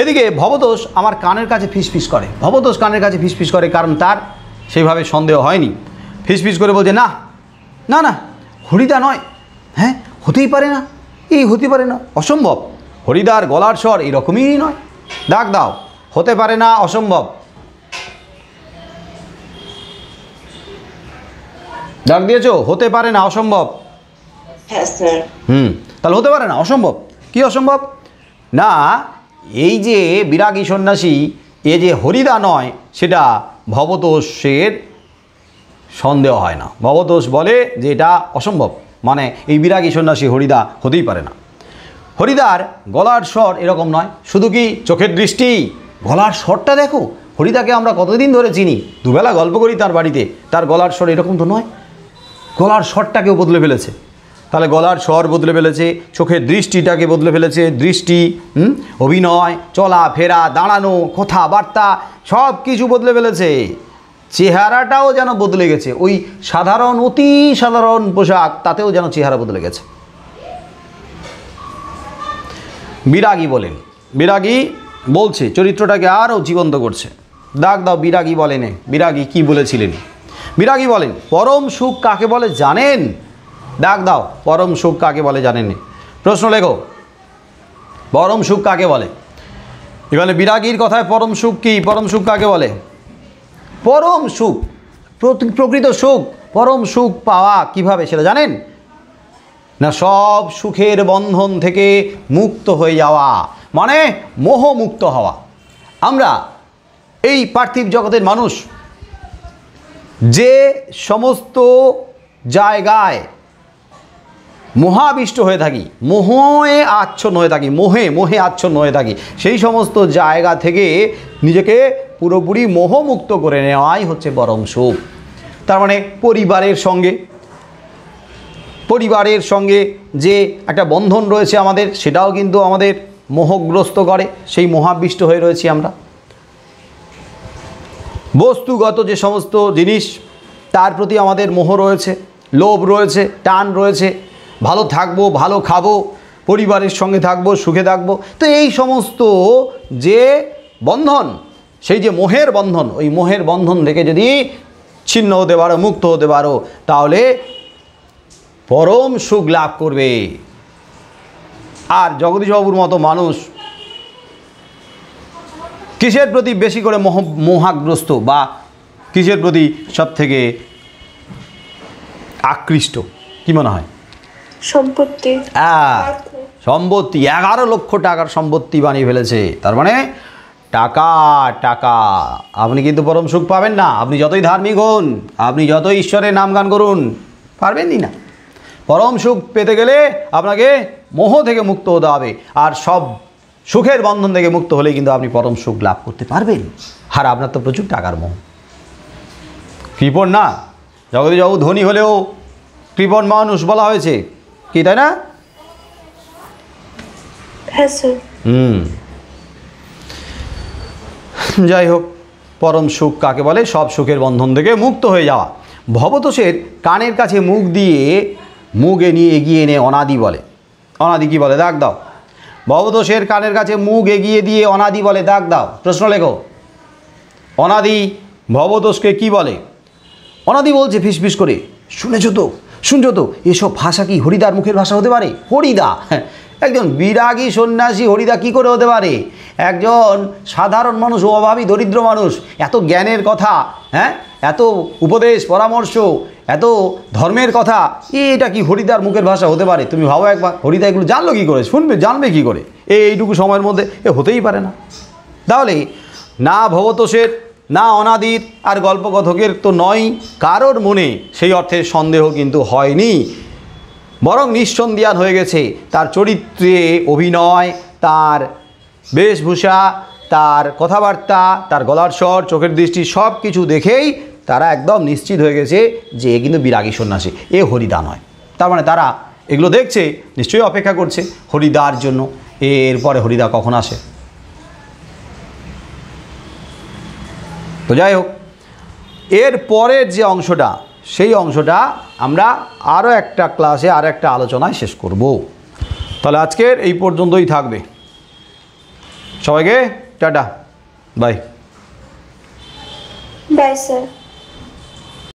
এদিকে ভবতোষ আমার কানের কাছে ফিসফিস করে, ভবতোষ কানের কাছে ফিসফিস করে, কারণ তার সেইভাবে সন্দেহ হয়নি। ফিসফিস করে বলছে না না না, হরিদা নয়, হ্যাঁ হতেই পারে না, এই হতে পারে না, অসম্ভব। হরিদার গলার স্বর এরকমই নয়, ডাক দাও, হতে পারে না, অসম্ভব। ডাক দিয়েছো, হতে পারে না, অসম্ভব। হ্যাঁ স্যার। তাহলে হতে পারে না, অসম্ভব। কি অসম্ভব? না, এই যে বিরাগী সন্ন্যাসী, এ যে হরিদা নয়, সেটা ভবতোষের সন্দেহ হয় না। ভবতোষ বলে যে এটা অসম্ভব, মানে এই বিরাগী সন্ন্যাসী হরিদা হতেই পারে না। হরিদার গলার স্বর এরকম নয়, শুধু কি চোখের দৃষ্টি, গলার স্বরটা দেখো। হরিদাকে আমরা কতদিন ধরে চিনি, দুবেলা গল্প করি তার বাড়িতে, তার গলার স্বর এরকম তো নয়, গলার স্বরটাকেও বদলে ফেলেছে। তাহলে গলার স্বর বদলে ফেলেছে, চোখের দৃষ্টিটাকে বদলে ফেলেছে, দৃষ্টি, অভিনয়, চলাফেরা, দাঁড়ানো, কথাবার্তা সব কিছু বদলে ফেলেছে। চেহারাটাও যেন বদলে গেছে, ওই সাধারণ, অতি সাধারণ পোশাক, তাতেও যেন চেহারা বদলে গেছে। বিরাগী বলেন, বিরাগী বলছে চরিত্রটাকে আরও জীবন্ত করছে। ডাক দাও, বিরাগী বলেন। বিরাগী কি বলেছিলেন? বিরাগী বলেন পরম সুখ কাকে বলে জানেন? ডাক দাও, পরম সুখ কাকে বলে জানেন? প্রশ্ন লেখো, পরম সুখ কাকে বলে? এখানে বিরাগীর কথায় পরম সুখ কি, পরম সুখ কাকে বলে? পরম সুখ, প্রকৃত সুখ, পরম সুখ পাওয়া কিভাবে সেটা জানেন না? সব সুখের বন্ধন থেকে মুক্ত হয়ে যাওয়া, মানে মোহমুক্ত হওয়া। আমরা এই পার্থিব জগতের মানুষ যে সমস্ত জায়গায় মোহাবিষ্ট হয়ে থাকি, মোহে আচ্ছন্ন হয়ে থাকি, মোহে আচ্ছন্ন হয়ে থাকি, সেই সমস্ত জায়গা থেকে নিজেকে পুরোপুরি মোহমুক্ত করে নেওয়াই হচ্ছে পরম সুখ। তার মানে পরিবারের সঙ্গে যে একটা বন্ধন রয়েছে আমাদের, সেটাও কিন্তু আমাদের মোহগ্রস্ত করে, সেই মোহাবিষ্ট হয়ে রয়েছি আমরা। বস্তুগত যে সমস্ত জিনিস, তার প্রতি আমাদের মোহ রয়েছে, লোভ রয়েছে, টান রয়েছে, ভালো থাকবো, ভালো খাবো, পরিবারের সঙ্গে থাকবো, সুখে থাকবো। তো এই সমস্ত যে বন্ধন, সেই যে মোহের বন্ধন, ওই মোহের বন্ধন থেকে যদি ছিন্ন হতে পারো, মুক্ত হতে পারো, তাহলে পরম সুখ লাভ করবে। আর জগদীশবাবুর মতো মানুষ কিসের প্রতি বেশি করে মোহাগ্রস্ত, বা কিসের প্রতি সব থেকে আকৃষ্ট, কি মনে হয়? সম্পত্তি। সম্পত্তি, 11 লক্ষ টাকার সম্পত্তি বানিয়ে ফেলেছে। তার মানে টাকা টাকা, আপনি কিন্তু পরম সুখ পাবেন না। আপনি যতই ধার্মিক হন, আপনি যতই ঈশ্বরের নাম গান করুন, পারবেনই না। পরম সুখ পেতে গেলে আপনাকে মোহ থেকে মুক্ত হতে হবে, আর সব সুখের বন্ধন থেকে মুক্ত হলেই কিন্তু আপনি পরম সুখ লাভ করতে পারবেন। আর আপনার তো প্রচুর টাকার মোহ। কৃপণ না, জগদীশবাবু ধনী হলেও কৃপণ মানুষ বলা হয়েছে, কি তাই না? হ্যাঁ স্যার। যাই হোক, পরম সুখ কাকে বলে? সব সুখের বন্ধন থেকে মুক্ত হয়ে যাওয়া। ভবতোষের কানের কাছে মুখ নিয়ে এগিয়ে এনে অনাদি বলে। অনাদি কি বলে? দাগ দাও। ভবতোষের কানের কাছে মুখ এগিয়ে দিয়ে অনাদি বলে, দাগ দাও। প্রশ্ন লেখো, অনাদি ভবতোষকে কি বলে? অনাদি বলছে ফিসফিস করে, শুনছো তো এসব ভাষা কি হরিদার মুখের ভাষা হতে পারে? হরিদা একজন বিরাগী সন্ন্যাসী, হরিদা কি করে হতে পারে? একজন সাধারণ মানুষ, অভাবী দরিদ্র মানুষ, এত জ্ঞানের কথা, হ্যাঁ, এত উপদেশ পরামর্শ, এত ধর্মের কথা, এটা কি হরিদার মুখের ভাষা হতে পারে? তুমি ভাবো একবার, হরিদা এগুলো জানলো কী করে? জানবে কী করে এইটুকু সময়ের মধ্যে? হতেই পারে না। তাহলে না ভবতোষের, না অনাদির, আর গল্পকথকের তো নয়, কারোর মনে সেই অর্থে সন্দেহ কিন্তু হয়নি, বরং নিঃসন্দিহান হয়ে গেছে। তার চরিত্রে অভিনয়, তার বেশভূষা, তার কথাবার্তা, তার গলার স্বর, চোখের দৃষ্টি, সব কিছু দেখেই তারা একদম নিশ্চিত হয়ে গেছে যে এ কিন্তু বিরাগী সন্ন্যাসী, এ হরিদা নয়। তার মানে তারা এগুলো দেখছে, নিশ্চয়ই অপেক্ষা করছে হরিদার জন্য। এরপরে হরিদা কখন আসে? তো যাই হোক, এর পরের যে অংশটা, সেই অংশটা আমরা আরও একটা ক্লাসে, আর একটা আলোচনায় শেষ করব। তাহলে আজকের এই পর্যন্তই থাকবে। সবাইকে টাটা, বাই। By sir.